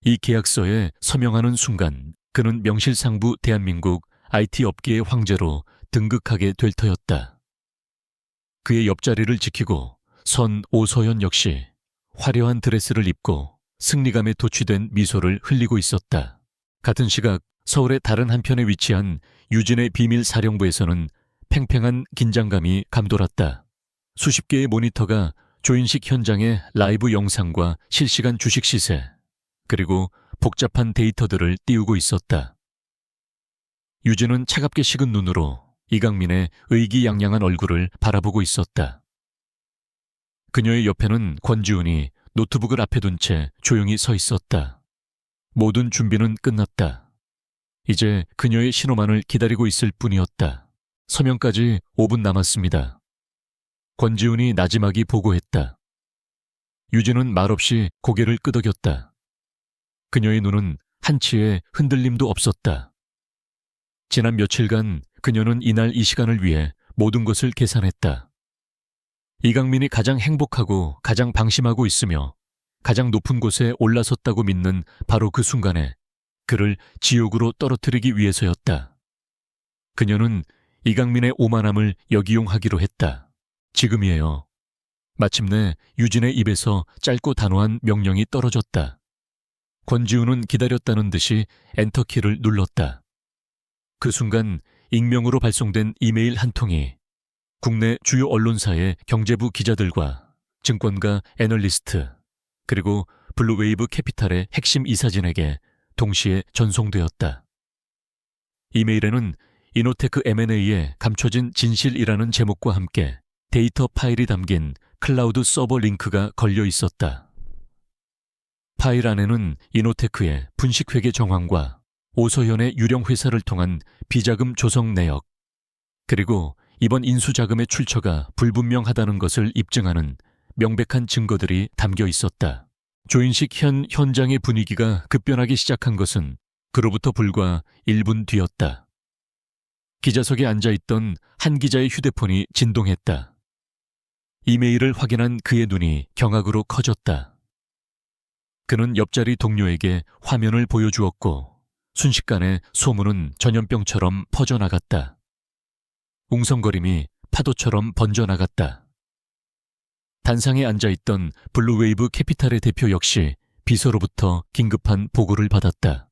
이 계약서에 서명하는 순간 그는 명실상부 대한민국 IT 업계의 황제로 등극하게 될 터였다. 그의 옆자리를 지키고 선 오서연 역시 화려한 드레스를 입고 승리감에 도취된 미소를 흘리고 있었다. 같은 시각 서울의 다른 한편에 위치한 유진의 비밀 사령부에서는 팽팽한 긴장감이 감돌았다. 수십 개의 모니터가 조인식 현장의 라이브 영상과 실시간 주식 시세, 그리고 복잡한 데이터들을 띄우고 있었다. 유진은 차갑게 식은 눈으로 이강민의 의기양양한 얼굴을 바라보고 있었다. 그녀의 옆에는 권지훈이 노트북을 앞에 둔 채 조용히 서 있었다. 모든 준비는 끝났다. 이제 그녀의 신호만을 기다리고 있을 뿐이었다. 서명까지 5분 남았습니다. 권지훈이 나지막이 보고했다. 유진은 말없이 고개를 끄덕였다. 그녀의 눈은 한치의 흔들림도 없었다. 지난 며칠간 그녀는 이날 이 시간을 위해 모든 것을 계산했다. 이강민이 가장 행복하고 가장 방심하고 있으며 가장 높은 곳에 올라섰다고 믿는 바로 그 순간에 그를 지옥으로 떨어뜨리기 위해서였다. 그녀는 이강민의 오만함을 역이용하기로 했다. 지금이에요. 마침내 유진의 입에서 짧고 단호한 명령이 떨어졌다. 권지훈은 기다렸다는 듯이 엔터키를 눌렀다. 그 순간 익명으로 발송된 이메일 한 통이 국내 주요 언론사의 경제부 기자들과 증권가 애널리스트, 그리고 블루웨이브 캐피탈의 핵심 이사진에게 동시에 전송되었다. 이메일에는 이노테크 M&A에 감춰진 진실이라는 제목과 함께 데이터 파일이 담긴 클라우드 서버 링크가 걸려 있었다. 파일 안에는 이노테크의 분식회계 정황과 오서연의 유령 회사를 통한 비자금 조성 내역, 그리고 이번 인수자금의 출처가 불분명하다는 것을 입증하는 명백한 증거들이 담겨 있었다. 조인식 현장의 분위기가 급변하기 시작한 것은 그로부터 불과 1분 뒤였다. 기자석에 앉아있던 한 기자의 휴대폰이 진동했다. 이메일을 확인한 그의 눈이 경악으로 커졌다. 그는 옆자리 동료에게 화면을 보여주었고 순식간에 소문은 전염병처럼 퍼져나갔다. 웅성거림이 파도처럼 번져나갔다. 단상에 앉아있던 블루웨이브 캐피탈의 대표 역시 비서로부터 긴급한 보고를 받았다.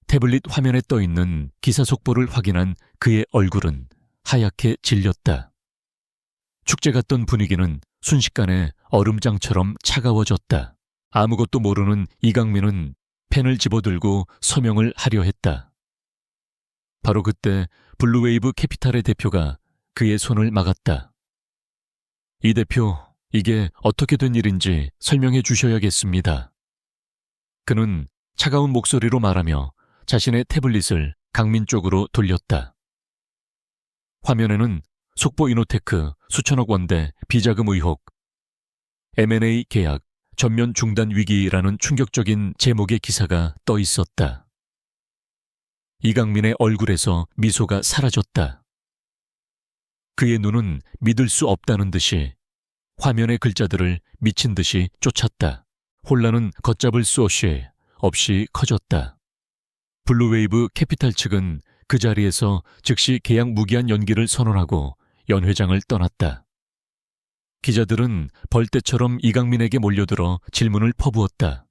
태블릿 화면에 떠있는 기사 속보를 확인한 그의 얼굴은 하얗게 질렸다. 축제 같던 분위기는 순식간에 얼음장처럼 차가워졌다. 아무것도 모르는 이강민은 펜을 집어들고 서명을 하려 했다. 바로 그때 블루웨이브 캐피탈의 대표가 그의 손을 막았다. 이 대표, 이게 어떻게 된 일인지 설명해 주셔야겠습니다. 그는 차가운 목소리로 말하며 자신의 태블릿을 강민 쪽으로 돌렸다. 화면에는 속보 이노테크 수천억 원대 비자금 의혹, M&A 계약 전면 중단 위기라는 충격적인 제목의 기사가 떠 있었다. 이강민의 얼굴에서 미소가 사라졌다. 그의 눈은 믿을 수 없다는 듯이 화면의 글자들을 미친 듯이 쫓았다. 혼란은 걷잡을 수 없이 커졌다. 블루웨이브 캐피탈 측은 그 자리에서 즉시 계약 무기한 연기를 선언하고 연 회장을 떠났다. 기자들은 벌떼처럼 이강민에게 몰려들어 질문을 퍼부었다.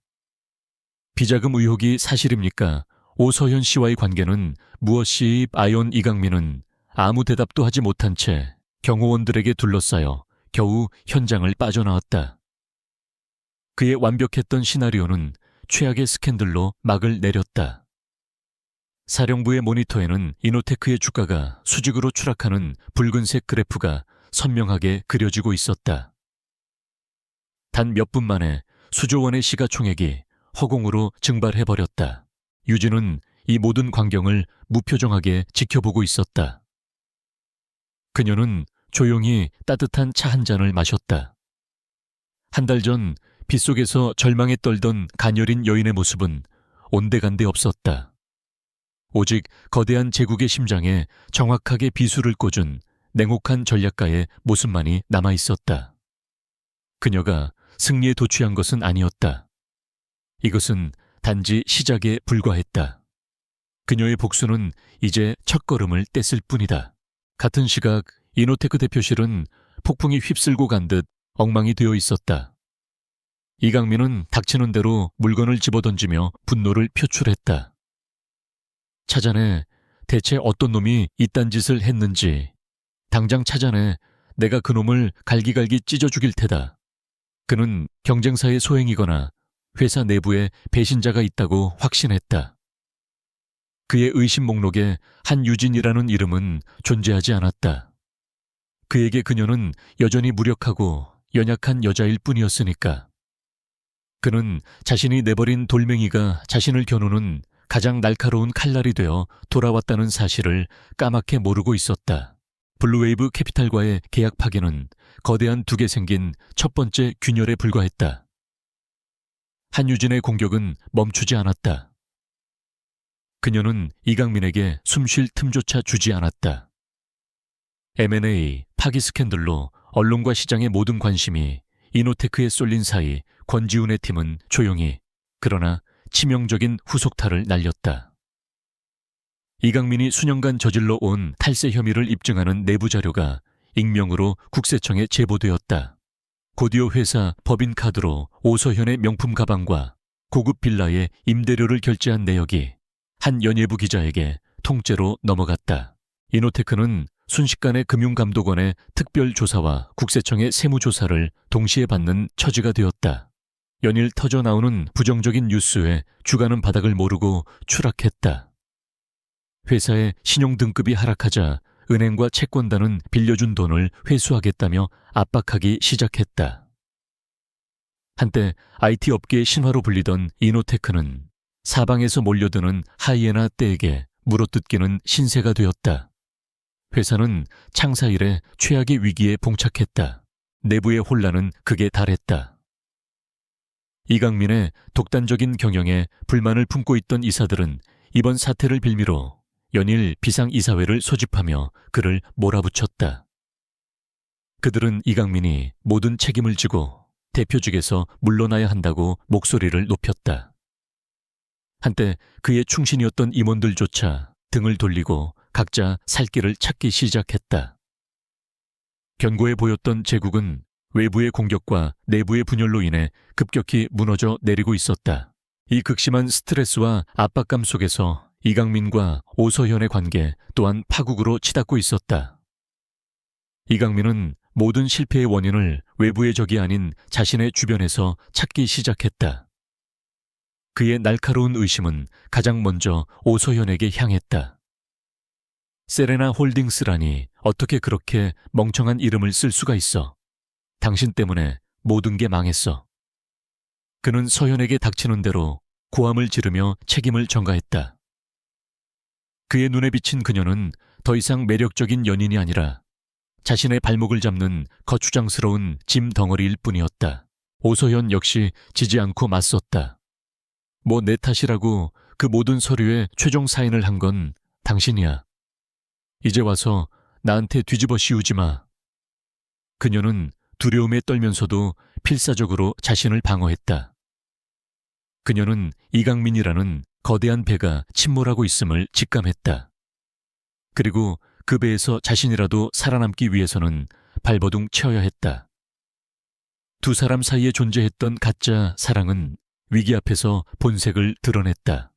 비자금 의혹이 사실입니까? 오서현 씨와의 관계는 무엇이? 아이온 이강민은 아무 대답도 하지 못한 채 경호원들에게 둘러싸여 겨우 현장을 빠져나왔다. 그의 완벽했던 시나리오는 최악의 스캔들로 막을 내렸다. 사령부의 모니터에는 이노테크의 주가가 수직으로 추락하는 붉은색 그래프가 선명하게 그려지고 있었다. 단 몇 분 만에 수조 원의 시가총액이 허공으로 증발해버렸다. 유진은 이 모든 광경을 무표정하게 지켜보고 있었다. 그녀는 조용히 따뜻한 차 한 잔을 마셨다. 한 달 전 빗속에서 절망에 떨던 가녀린 여인의 모습은 온데간데 없었다. 오직 거대한 제국의 심장에 정확하게 비수를 꽂은 냉혹한 전략가의 모습만이 남아있었다. 그녀가 승리에 도취한 것은 아니었다. 이것은 단지 시작에 불과했다. 그녀의 복수는 이제 첫걸음을 뗐을 뿐이다. 같은 시각 이노테크 대표실은 폭풍이 휩쓸고 간 듯 엉망이 되어 있었다. 이강민은 닥치는 대로 물건을 집어던지며 분노를 표출했다. 찾아내, 대체 어떤 놈이 이딴 짓을 했는지. 당장 찾아내, 내가 그놈을 갈기갈기 찢어 죽일 테다. 그는 경쟁사의 소행이거나 회사 내부에 배신자가 있다고 확신했다. 그의 의심 목록에 한유진이라는 이름은 존재하지 않았다. 그에게 그녀는 여전히 무력하고 연약한 여자일 뿐이었으니까. 그는 자신이 내버린 돌멩이가 자신을 겨누는 가장 날카로운 칼날이 되어 돌아왔다는 사실을 까맣게 모르고 있었다. 블루웨이브 캐피탈과의 계약 파기는 거대한 둑에 생긴 첫 번째 균열에 불과했다. 한유진의 공격은 멈추지 않았다. 그녀는 이강민에게 숨쉴 틈조차 주지 않았다. M&A 파기 스캔들로 언론과 시장의 모든 관심이 이노테크에 쏠린 사이 권지훈의 팀은 조용히 그러나 치명적인 후속타를 날렸다. 이강민이 수년간 저질러 온 탈세 혐의를 입증하는 내부 자료가 익명으로 국세청에 제보되었다. 고디오 회사 법인카드로 오서현의 명품 가방과 고급 빌라의 임대료를 결제한 내역이 한 연예부 기자에게 통째로 넘어갔다. 이노테크는 순식간에 금융감독원의 특별조사와 국세청의 세무조사를 동시에 받는 처지가 되었다. 연일 터져나오는 부정적인 뉴스에 주가는 바닥을 모르고 추락했다. 회사의 신용등급이 하락하자 은행과 채권단은 빌려준 돈을 회수하겠다며 압박하기 시작했다. 한때 IT 업계의 신화로 불리던 이노테크는 사방에서 몰려드는 하이에나 떼에게 물어뜯기는 신세가 되었다. 회사는 창사 이래 최악의 위기에 봉착했다. 내부의 혼란은 극에 달했다. 이강민의 독단적인 경영에 불만을 품고 있던 이사들은 이번 사태를 빌미로 연일 비상이사회를 소집하며 그를 몰아붙였다. 그들은 이강민이 모든 책임을 지고 대표직에서 물러나야 한다고 목소리를 높였다. 한때 그의 충신이었던 임원들조차 등을 돌리고 각자 살 길을 찾기 시작했다. 견고해 보였던 제국은 외부의 공격과 내부의 분열로 인해 급격히 무너져 내리고 있었다. 이 극심한 스트레스와 압박감 속에서 이강민과 오서현의 관계 또한 파국으로 치닫고 있었다. 이강민은 모든 실패의 원인을 외부의 적이 아닌 자신의 주변에서 찾기 시작했다. 그의 날카로운 의심은 가장 먼저 오서현에게 향했다. 세레나 홀딩스라니 어떻게 그렇게 멍청한 이름을 쓸 수가 있어. 당신 때문에 모든 게 망했어. 그는 서현에게 닥치는 대로 고함을 지르며 책임을 전가했다. 그의 눈에 비친 그녀는 더 이상 매력적인 연인이 아니라 자신의 발목을 잡는 거추장스러운 짐 덩어리일 뿐이었다. 오소현 역시 지지 않고 맞섰다. 뭐 내 탓이라고 그 모든 서류에 최종 사인을 한 건 당신이야. 이제 와서 나한테 뒤집어 씌우지 마. 그녀는 두려움에 떨면서도 필사적으로 자신을 방어했다. 그녀는 이강민이라는 거대한 배가 침몰하고 있음을 직감했다. 그리고 그 배에서 자신이라도 살아남기 위해서는 발버둥 쳐야 했다. 두 사람 사이에 존재했던 가짜 사랑은 위기 앞에서 본색을 드러냈다.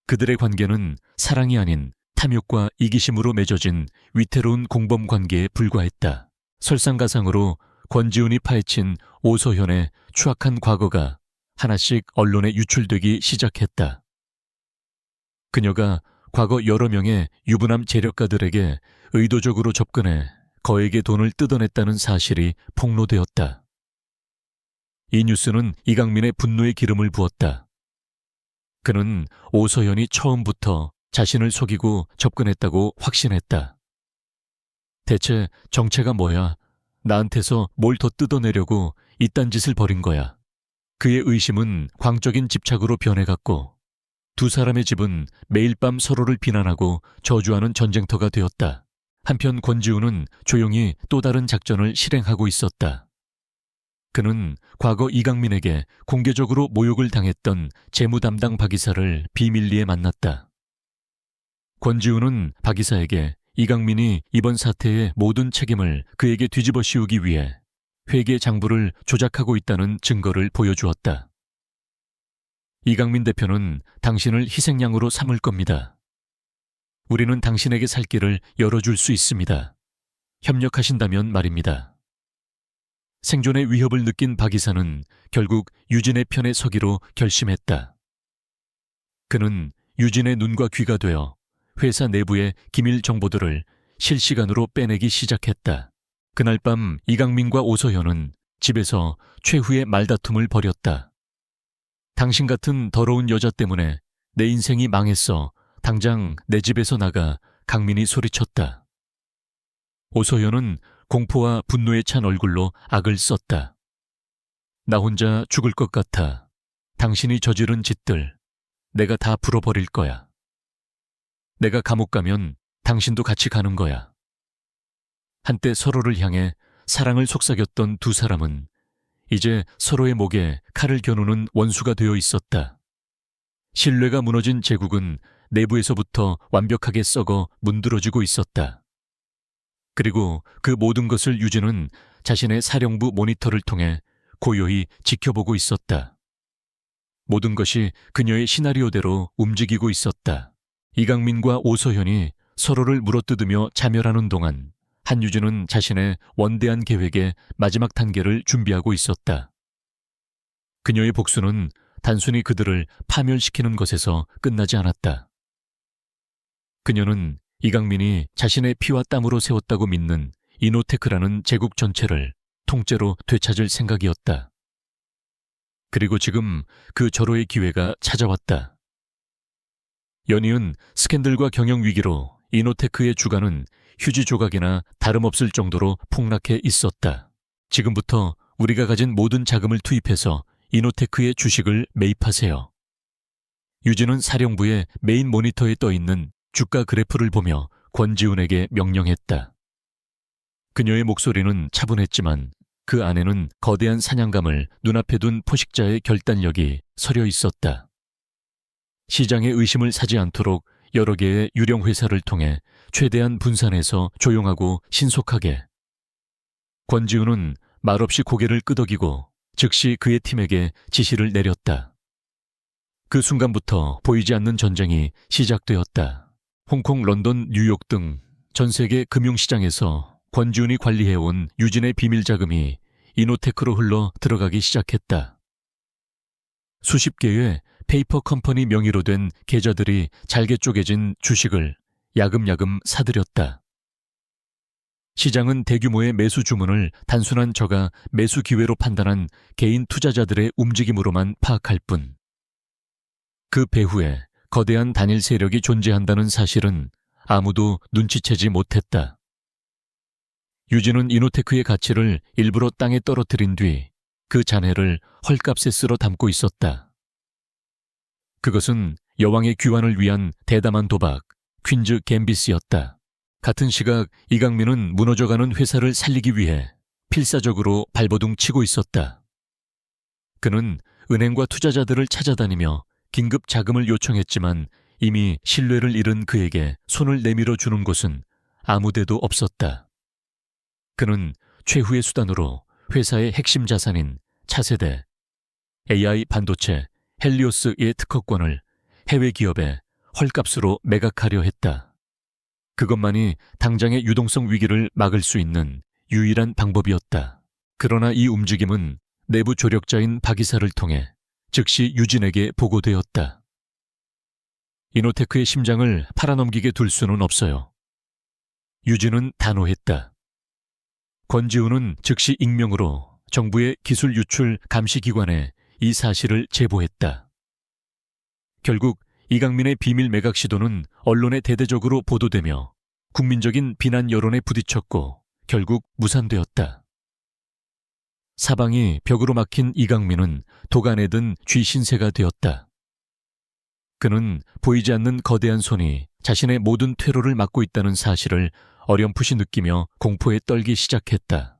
그들의 관계는 사랑이 아닌 탐욕과 이기심으로 맺어진 위태로운 공범 관계에 불과했다. 설상가상으로 권지훈이 파헤친 오소현의 추악한 과거가 하나씩 언론에 유출되기 시작했다. 그녀가 과거 여러 명의 유부남 재력가들에게 의도적으로 접근해 거액의 돈을 뜯어냈다는 사실이 폭로되었다. 이 뉴스는 이강민의 분노에 기름을 부었다. 그는 오소현이 처음부터 자신을 속이고 접근했다고 확신했다. 대체 정체가 뭐야? 나한테서 뭘 더 뜯어내려고 이딴 짓을 벌인 거야. 그의 의심은 광적인 집착으로 변해갔고 두 사람의 집은 매일 밤 서로를 비난하고 저주하는 전쟁터가 되었다. 한편 권지훈은 조용히 또 다른 작전을 실행하고 있었다. 그는 과거 이강민에게 공개적으로 모욕을 당했던 재무 담당 박 이사를 비밀리에 만났다. 권지훈은 박 이사에게 이강민이 이번 사태의 모든 책임을 그에게 뒤집어 씌우기 위해 회계 장부를 조작하고 있다는 증거를 보여주었다. 이강민 대표는 당신을 희생양으로 삼을 겁니다. 우리는 당신에게 살 길을 열어줄 수 있습니다. 협력하신다면 말입니다. 생존의 위협을 느낀 박 이사는 결국 유진의 편에 서기로 결심했다. 그는 유진의 눈과 귀가 되어 회사 내부의 기밀 정보들을 실시간으로 빼내기 시작했다. 그날 밤 이강민과 오소현은 집에서 최후의 말다툼을 벌였다. 당신 같은 더러운 여자 때문에 내 인생이 망했어. 당장 내 집에서 나가. 강민이 소리쳤다. 오소현은 공포와 분노에 찬 얼굴로 악을 썼다. 나 혼자 죽을 것 같아. 당신이 저지른 짓들 내가 다 풀어버릴 거야. 내가 감옥 가면 당신도 같이 가는 거야. 한때 서로를 향해 사랑을 속삭였던 두 사람은 이제 서로의 목에 칼을 겨누는 원수가 되어 있었다. 신뢰가 무너진 제국은 내부에서부터 완벽하게 썩어 문드러지고 있었다. 그리고 그 모든 것을 유진은 자신의 사령부 모니터를 통해 고요히 지켜보고 있었다. 모든 것이 그녀의 시나리오대로 움직이고 있었다. 이강민과 오소현이 서로를 물어뜯으며 자멸하는 동안 한유진은 자신의 원대한 계획의 마지막 단계를 준비하고 있었다. 그녀의 복수는 단순히 그들을 파멸시키는 것에서 끝나지 않았다. 그녀는 이강민이 자신의 피와 땀으로 세웠다고 믿는 이노테크라는 제국 전체를 통째로 되찾을 생각이었다. 그리고 지금 그 절호의 기회가 찾아왔다. 연이은 스캔들과 경영 위기로 이노테크의 주가는 휴지 조각이나 다름없을 정도로 폭락해 있었다. 지금부터 우리가 가진 모든 자금을 투입해서 이노테크의 주식을 매입하세요. 유진은 사령부의 메인 모니터에 떠있는 주가 그래프를 보며 권지훈에게 명령했다. 그녀의 목소리는 차분했지만 그 안에는 거대한 사냥감을 눈앞에 둔 포식자의 결단력이 서려 있었다. 시장의 의심을 사지 않도록 여러 개의 유령 회사를 통해 최대한 분산해서 조용하고 신속하게. 권지훈은 말없이 고개를 끄덕이고 즉시 그의 팀에게 지시를 내렸다. 그 순간부터 보이지 않는 전쟁이 시작되었다. 홍콩, 런던, 뉴욕 등 전 세계 금융시장에서 권지훈이 관리해온 유진의 비밀 자금이 이노테크로 흘러 들어가기 시작했다. 수십 개의 페이퍼 컴퍼니 명의로 된 계좌들이 잘게 쪼개진 주식을 야금야금 사들였다. 시장은 대규모의 매수 주문을 단순한 저가 매수 기회로 판단한 개인 투자자들의 움직임으로만 파악할 뿐. 그 배후에 거대한 단일 세력이 존재한다는 사실은 아무도 눈치채지 못했다. 유진은 이노테크의 가치를 일부러 땅에 떨어뜨린 뒤 그 잔해를 헐값에 쓸어 담고 있었다. 그것은 여왕의 귀환을 위한 대담한 도박, 퀸즈 갬빗이었다. 같은 시각 이강민은 무너져가는 회사를 살리기 위해 필사적으로 발버둥 치고 있었다. 그는 은행과 투자자들을 찾아다니며 긴급 자금을 요청했지만 이미 신뢰를 잃은 그에게 손을 내밀어 주는 곳은 아무데도 없었다. 그는 최후의 수단으로 회사의 핵심 자산인 차세대, AI 반도체, 헬리오스의 특허권을 해외 기업에 헐값으로 매각하려 했다. 그것만이 당장의 유동성 위기를 막을 수 있는 유일한 방법이었다. 그러나 이 움직임은 내부 조력자인 박 이사를 통해 즉시 유진에게 보고되었다. 이노테크의 심장을 팔아넘기게 둘 수는 없어요. 유진은 단호했다. 권지우는 즉시 익명으로 정부의 기술 유출 감시기관에 이 사실을 제보했다. 결국 이강민의 비밀 매각 시도는 언론에 대대적으로 보도되며 국민적인 비난 여론에 부딪혔고 결국 무산되었다. 사방이 벽으로 막힌 이강민은 도간에 든 쥐신세가 되었다. 그는 보이지 않는 거대한 손이 자신의 모든 퇴로를 막고 있다는 사실을 어렴풋이 느끼며 공포에 떨기 시작했다.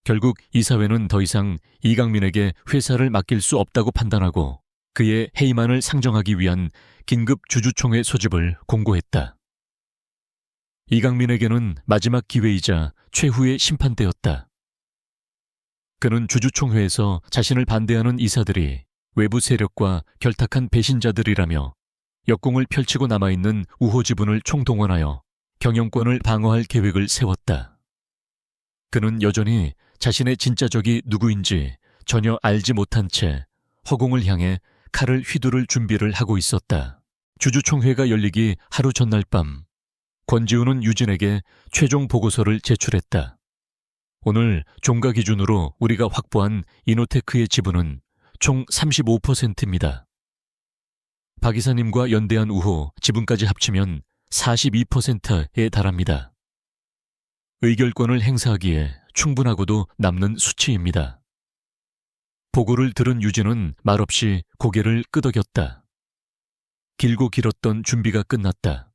결국 이사회는 더 이상 이강민에게 회사를 맡길 수 없다고 판단하고 그의 해임안을 상정하기 위한 긴급 주주총회 소집을 공고했다. 이강민에게는 마지막 기회이자 최후의 심판대였다. 그는 주주총회에서 자신을 반대하는 이사들이 외부 세력과 결탁한 배신자들이라며 역공을 펼치고 남아있는 우호 지분을 총동원하여 경영권을 방어할 계획을 세웠다. 그는 여전히 자신의 진짜 적이 누구인지 전혀 알지 못한 채 허공을 향해 칼을 휘두를 준비를 하고 있었다. 주주총회가 열리기 하루 전날 밤, 권지우는 유진에게 최종 보고서를 제출했다. 오늘 종가 기준으로 우리가 확보한 이노테크의 지분은 총 35%입니다. 박 이사님과 연대한 우호 지분까지 합치면 42%에 달합니다. 의결권을 행사하기에 충분하고도 남는 수치입니다. 보고를 들은 유진은 말없이 고개를 끄덕였다. 길고 길었던 준비가 끝났다.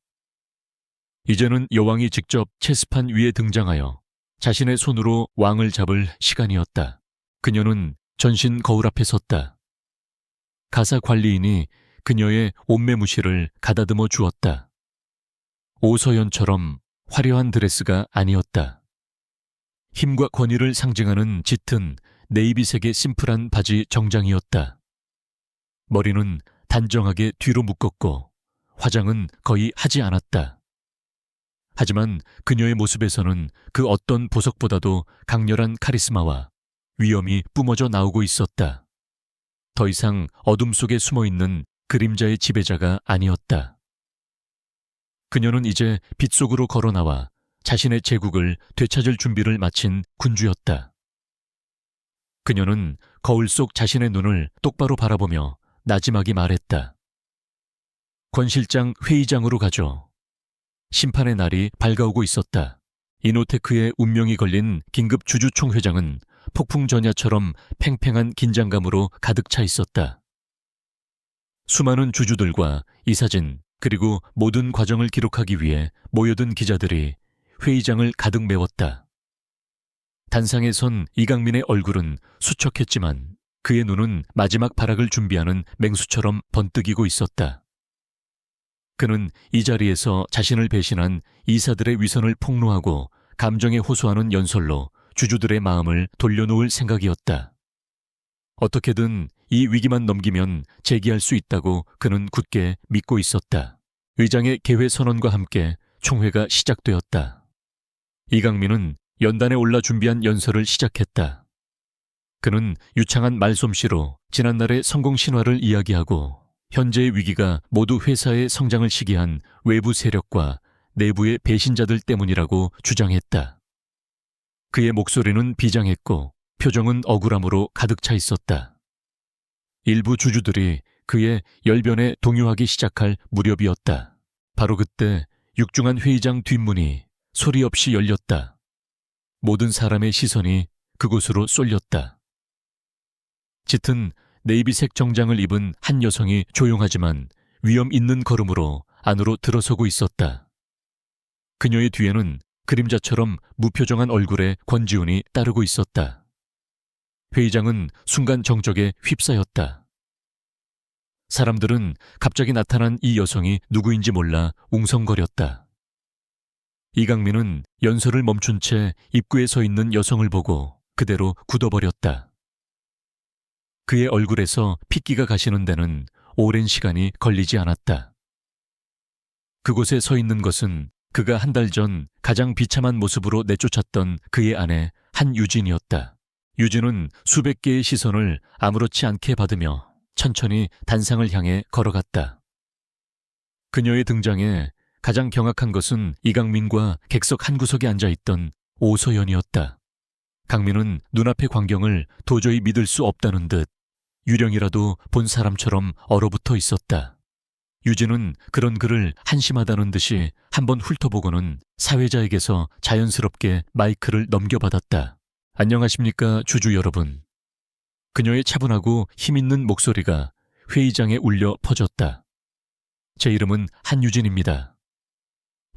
이제는 여왕이 직접 체스판 위에 등장하여 자신의 손으로 왕을 잡을 시간이었다. 그녀는 전신 거울 앞에 섰다. 가사 관리인이 그녀의 옷매무시를 가다듬어 주었다. 오서연처럼 화려한 드레스가 아니었다. 힘과 권위를 상징하는 짙은 네이비색의 심플한 바지 정장이었다. 머리는 단정하게 뒤로 묶었고 화장은 거의 하지 않았다. 하지만 그녀의 모습에서는 그 어떤 보석보다도 강렬한 카리스마와 위엄이 뿜어져 나오고 있었다. 더 이상 어둠 속에 숨어있는 그림자의 지배자가 아니었다. 그녀는 이제 빛 속으로 걸어나와 자신의 제국을 되찾을 준비를 마친 군주였다. 그녀는 거울 속 자신의 눈을 똑바로 바라보며 나지막이 말했다. 권 실장 회의장으로 가죠. 심판의 날이 밝아오고 있었다. 이노테크의 운명이 걸린 긴급 주주총회장은 폭풍 전야처럼 팽팽한 긴장감으로 가득 차 있었다. 수많은 주주들과 이사진 그리고 모든 과정을 기록하기 위해 모여든 기자들이 회의장을 가득 메웠다. 단상에 선 이강민의 얼굴은 수척했지만 그의 눈은 마지막 발악을 준비하는 맹수처럼 번뜩이고 있었다. 그는 이 자리에서 자신을 배신한 이사들의 위선을 폭로하고 감정에 호소하는 연설로 주주들의 마음을 돌려놓을 생각이었다. 어떻게든 이 위기만 넘기면 재기할 수 있다고 그는 굳게 믿고 있었다. 의장의 개회 선언과 함께 총회가 시작되었다. 이강민은 연단에 올라 준비한 연설을 시작했다. 그는 유창한 말솜씨로 지난날의 성공 신화를 이야기하고 현재의 위기가 모두 회사의 성장을 시기한 외부 세력과 내부의 배신자들 때문이라고 주장했다. 그의 목소리는 비장했고 표정은 억울함으로 가득 차 있었다. 일부 주주들이 그의 열변에 동요하기 시작할 무렵이었다. 바로 그때 육중한 회의장 뒷문이 소리 없이 열렸다. 모든 사람의 시선이 그곳으로 쏠렸다. 짙은 네이비색 정장을 입은 한 여성이 조용하지만 위험 있는 걸음으로 안으로 들어서고 있었다. 그녀의 뒤에는 그림자처럼 무표정한 얼굴의 권지훈이 따르고 있었다. 회의장은 순간 정적에 휩싸였다. 사람들은 갑자기 나타난 이 여성이 누구인지 몰라 웅성거렸다. 이강민은 연설을 멈춘 채 입구에 서 있는 여성을 보고 그대로 굳어버렸다. 그의 얼굴에서 핏기가 가시는 데는 오랜 시간이 걸리지 않았다. 그곳에 서 있는 것은 그가 한 달 전 가장 비참한 모습으로 내쫓았던 그의 아내 한유진이었다. 유진은 수백 개의 시선을 아무렇지 않게 받으며 천천히 단상을 향해 걸어갔다. 그녀의 등장에 가장 경악한 것은 이강민과 객석 한 구석에 앉아있던 오소연이었다. 강민은 눈앞의 광경을 도저히 믿을 수 없다는 듯 유령이라도 본 사람처럼 얼어붙어 있었다. 유진은 그런 그를 한심하다는 듯이 한번 훑어보고는 사회자에게서 자연스럽게 마이크를 넘겨받았다. 안녕하십니까, 주주 여러분. 그녀의 차분하고 힘있는 목소리가 회의장에 울려 퍼졌다. 제 이름은 한유진입니다.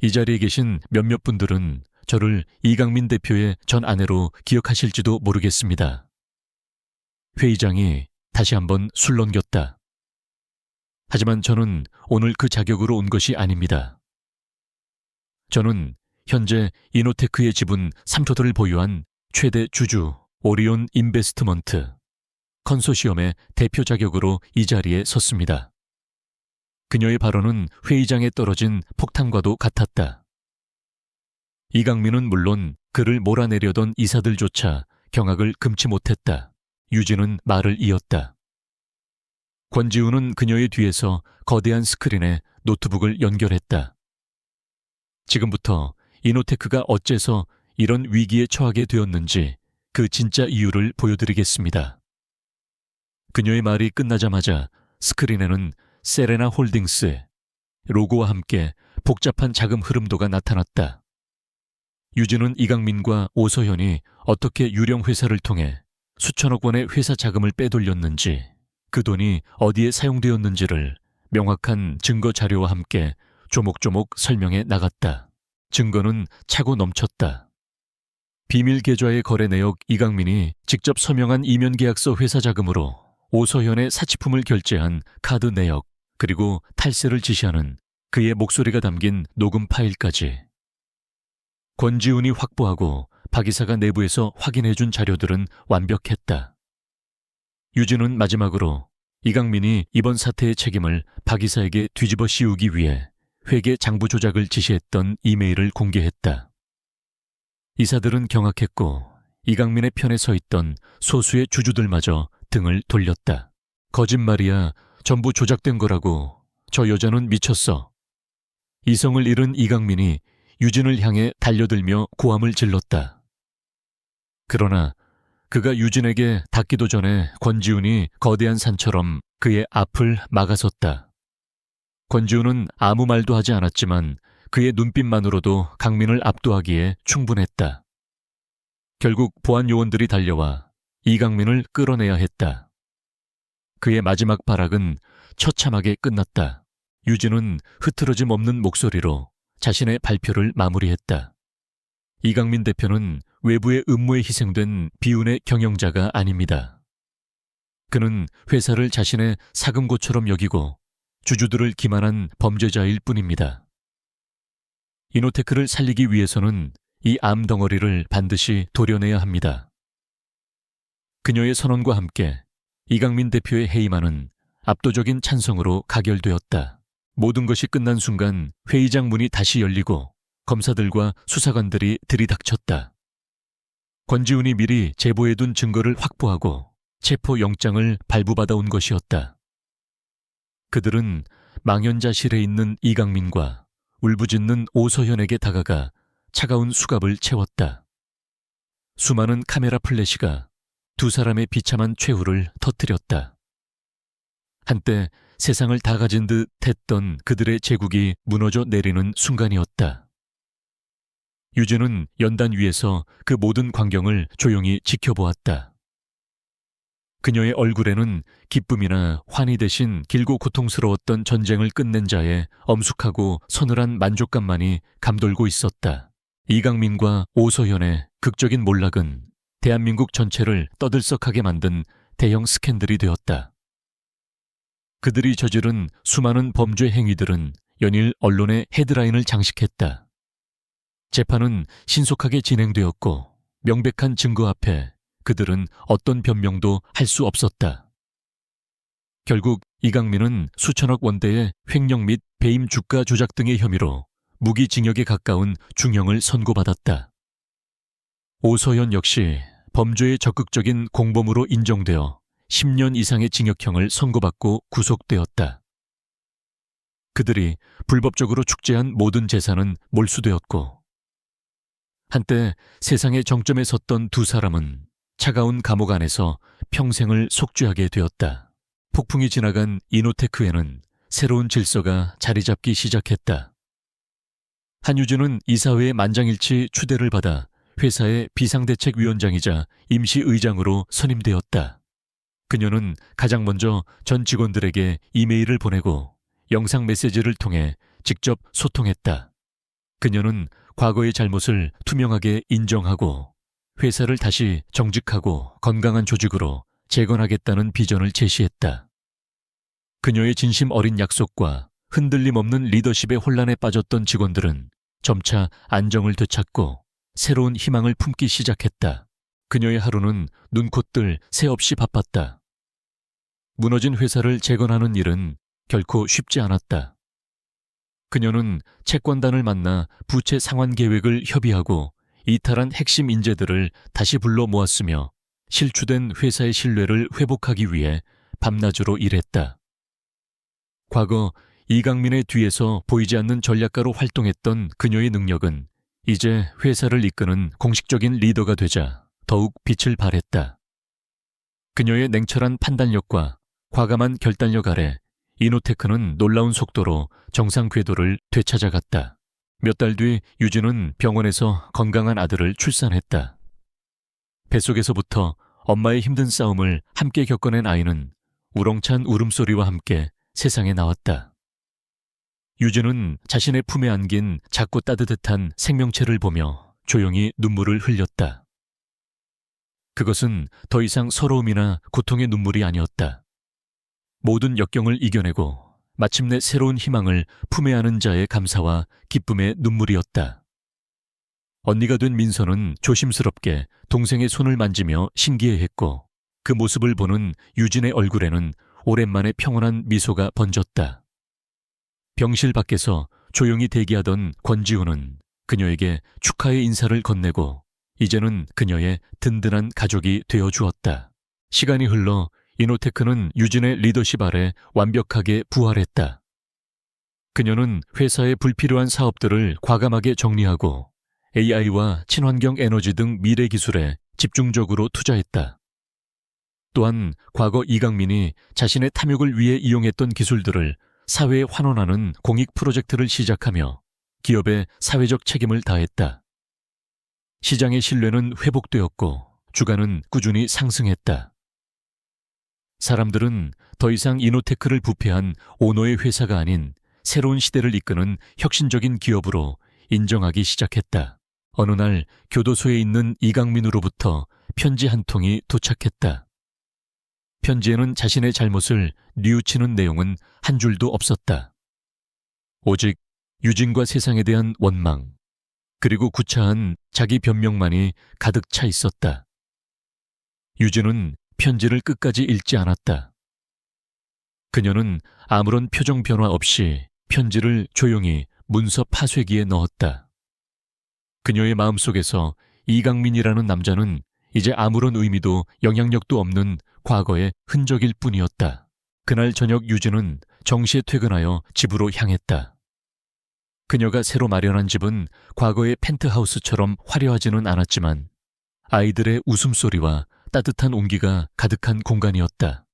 이 자리에 계신 몇몇 분들은 저를 이강민 대표의 전 아내로 기억하실지도 모르겠습니다. 회의장이 다시 한번 술 넘겼다. 하지만 저는 오늘 그 자격으로 온 것이 아닙니다. 저는 현재 이노테크의 지분 3%를 보유한 최대 주주 오리온 인베스트먼트 컨소시엄의 대표 자격으로 이 자리에 섰습니다. 그녀의 발언은 회의장에 떨어진 폭탄과도 같았다. 이강민은 물론 그를 몰아내려던 이사들조차 경악을 금치 못했다. 유진은 말을 이었다. 권지훈은 그녀의 뒤에서 거대한 스크린에 노트북을 연결했다. 지금부터 이노테크가 어째서 이런 위기에 처하게 되었는지 그 진짜 이유를 보여드리겠습니다. 그녀의 말이 끝나자마자 스크린에는 세레나 홀딩스의 로고와 함께 복잡한 자금 흐름도가 나타났다. 유진은 이강민과 오서현이 어떻게 유령 회사를 통해 수천억 원의 회사 자금을 빼돌렸는지, 그 돈이 어디에 사용되었는지를 명확한 증거 자료와 함께 조목조목 설명해 나갔다. 증거는 차고 넘쳤다. 비밀 계좌의 거래 내역 이강민이 직접 서명한 이면 계약서 회사 자금으로 오서현의 사치품을 결제한 카드 내역, 그리고 탈세를 지시하는 그의 목소리가 담긴 녹음 파일까지. 권지훈이 확보하고 박 이사가 내부에서 확인해준 자료들은 완벽했다. 유진은 마지막으로 이강민이 이번 사태의 책임을 박 이사에게 뒤집어 씌우기 위해 회계 장부 조작을 지시했던 이메일을 공개했다. 이사들은 경악했고 이강민의 편에 서 있던 소수의 주주들마저 등을 돌렸다. 거짓말이야, 전부 조작된 거라고. 저 여자는 미쳤어. 이성을 잃은 이강민이 유진을 향해 달려들며 고함을 질렀다. 그러나 그가 유진에게 닿기도 전에 권지훈이 거대한 산처럼 그의 앞을 막아섰다. 권지훈은 아무 말도 하지 않았지만 그의 눈빛만으로도 강민을 압도하기에 충분했다. 결국 보안 요원들이 달려와 이강민을 끌어내야 했다. 그의 마지막 발악은 처참하게 끝났다. 유진은 흐트러짐 없는 목소리로 자신의 발표를 마무리했다. 이강민 대표는 외부의 음모에 희생된 비운의 경영자가 아닙니다. 그는 회사를 자신의 사금고처럼 여기고 주주들을 기만한 범죄자일 뿐입니다. 이노테크를 살리기 위해서는 이 암덩어리를 반드시 도려내야 합니다. 그녀의 선언과 함께 이강민 대표의 해임안은 압도적인 찬성으로 가결되었다. 모든 것이 끝난 순간 회의장 문이 다시 열리고 검사들과 수사관들이 들이닥쳤다. 권지훈이 미리 제보해둔 증거를 확보하고 체포영장을 발부받아온 것이었다. 그들은 망연자실해 있는 이강민과 울부짖는 오서현에게 다가가 차가운 수갑을 채웠다. 수많은 카메라 플래시가 두 사람의 비참한 최후를 터뜨렸다. 한때 세상을 다 가진 듯 했던 그들의 제국이 무너져 내리는 순간이었다. 유진은 연단 위에서 그 모든 광경을 조용히 지켜보았다. 그녀의 얼굴에는 기쁨이나 환희 대신 길고 고통스러웠던 전쟁을 끝낸 자의 엄숙하고 서늘한 만족감만이 감돌고 있었다. 이강민과 오소연의 극적인 몰락은 대한민국 전체를 떠들썩하게 만든 대형 스캔들이 되었다. 그들이 저지른 수많은 범죄 행위들은 연일 언론의 헤드라인을 장식했다. 재판은 신속하게 진행되었고 명백한 증거 앞에 그들은 어떤 변명도 할 수 없었다. 결국 이강민은 수천억 원대의 횡령 및 배임 주가 조작 등의 혐의로 무기징역에 가까운 중형을 선고받았다. 오소연 역시 범죄의 적극적인 공범으로 인정되어 10년 이상의 징역형을 선고받고 구속되었다. 그들이 불법적으로 축제한 모든 재산은 몰수되었고 한때 세상의 정점에 섰던 두 사람은 차가운 감옥 안에서 평생을 속죄하게 되었다. 폭풍이 지나간 이노테크에는 새로운 질서가 자리 잡기 시작했다. 한유주는 이사회의 만장일치 추대를 받아 회사의 비상대책위원장이자 임시의장으로 선임되었다. 그녀는 가장 먼저 전 직원들에게 이메일을 보내고 영상 메시지를 통해 직접 소통했다. 그녀는 과거의 잘못을 투명하게 인정하고 회사를 다시 정직하고 건강한 조직으로 재건하겠다는 비전을 제시했다. 그녀의 진심 어린 약속과 흔들림 없는 리더십의 혼란에 빠졌던 직원들은 점차 안정을 되찾고 새로운 희망을 품기 시작했다. 그녀의 하루는 눈콧들 새 없이 바빴다. 무너진 회사를 재건하는 일은 결코 쉽지 않았다. 그녀는 채권단을 만나 부채 상환 계획을 협의하고 이탈한 핵심 인재들을 다시 불러 모았으며 실추된 회사의 신뢰를 회복하기 위해 밤낮으로 일했다. 과거 이강민의 뒤에서 보이지 않는 전략가로 활동했던 그녀의 능력은 이제 회사를 이끄는 공식적인 리더가 되자 더욱 빛을 발했다. 그녀의 냉철한 판단력과 과감한 결단력 아래 이노테크는 놀라운 속도로 정상 궤도를 되찾아갔다. 몇 달 뒤 유진은 병원에서 건강한 아들을 출산했다. 뱃속에서부터 엄마의 힘든 싸움을 함께 겪어낸 아이는 우렁찬 울음소리와 함께 세상에 나왔다. 유진은 자신의 품에 안긴 작고 따뜻한 생명체를 보며 조용히 눈물을 흘렸다. 그것은 더 이상 서러움이나 고통의 눈물이 아니었다. 모든 역경을 이겨내고 마침내 새로운 희망을 품에 안은 자의 감사와 기쁨의 눈물이었다. 언니가 된 민서는 조심스럽게 동생의 손을 만지며 신기해했고 그 모습을 보는 유진의 얼굴에는 오랜만에 평온한 미소가 번졌다. 병실 밖에서 조용히 대기하던 권지우는 그녀에게 축하의 인사를 건네고 이제는 그녀의 든든한 가족이 되어주었다. 시간이 흘러 이노테크는 유진의 리더십 아래 완벽하게 부활했다. 그녀는 회사의 불필요한 사업들을 과감하게 정리하고 AI와 친환경 에너지 등 미래 기술에 집중적으로 투자했다. 또한 과거 이강민이 자신의 탐욕을 위해 이용했던 기술들을 사회에 환원하는 공익 프로젝트를 시작하며 기업의 사회적 책임을 다했다. 시장의 신뢰는 회복되었고 주가는 꾸준히 상승했다. 사람들은 더 이상 이노테크를 부패한 오너의 회사가 아닌 새로운 시대를 이끄는 혁신적인 기업으로 인정하기 시작했다. 어느 날 교도소에 있는 이강민으로부터 편지 한 통이 도착했다. 편지에는 자신의 잘못을 뉘우치는 내용은 한 줄도 없었다. 오직 유진과 세상에 대한 원망, 그리고 구차한 자기 변명만이 가득 차 있었다. 유진은 편지를 끝까지 읽지 않았다. 그녀는 아무런 표정 변화 없이 편지를 조용히 문서 파쇄기에 넣었다. 그녀의 마음속에서 이강민이라는 남자는 이제 아무런 의미도 영향력도 없는 과거의 흔적일 뿐이었다. 그날 저녁 유진은 정시에 퇴근하여 집으로 향했다. 그녀가 새로 마련한 집은 과거의 펜트하우스처럼 화려하지는 않았지만 아이들의 웃음소리와 따뜻한 온기가 가득한 공간이었다.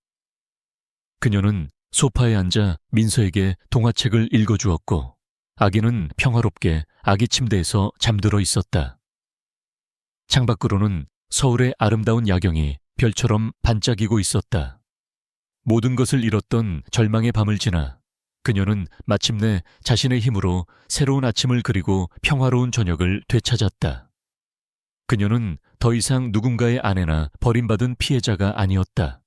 그녀는 소파에 앉아 민서에게 동화책을 읽어주었고 아기는 평화롭게 아기 침대에서 잠들어 있었다. 창밖으로는 서울의 아름다운 야경이 별처럼 반짝이고 있었다. 모든 것을 잃었던 절망의 밤을 지나 그녀는 마침내 자신의 힘으로 새로운 아침을 그리고 평화로운 저녁을 되찾았다. 그녀는 더 이상 누군가의 아내나 버림받은 피해자가 아니었다.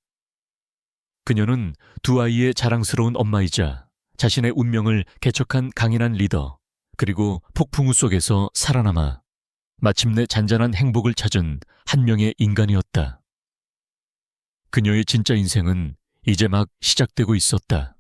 그녀는 두 아이의 자랑스러운 엄마이자 자신의 운명을 개척한 강인한 리더, 그리고 폭풍우 속에서 살아남아 마침내 잔잔한 행복을 찾은 한 명의 인간이었다. 그녀의 진짜 인생은 이제 막 시작되고 있었다.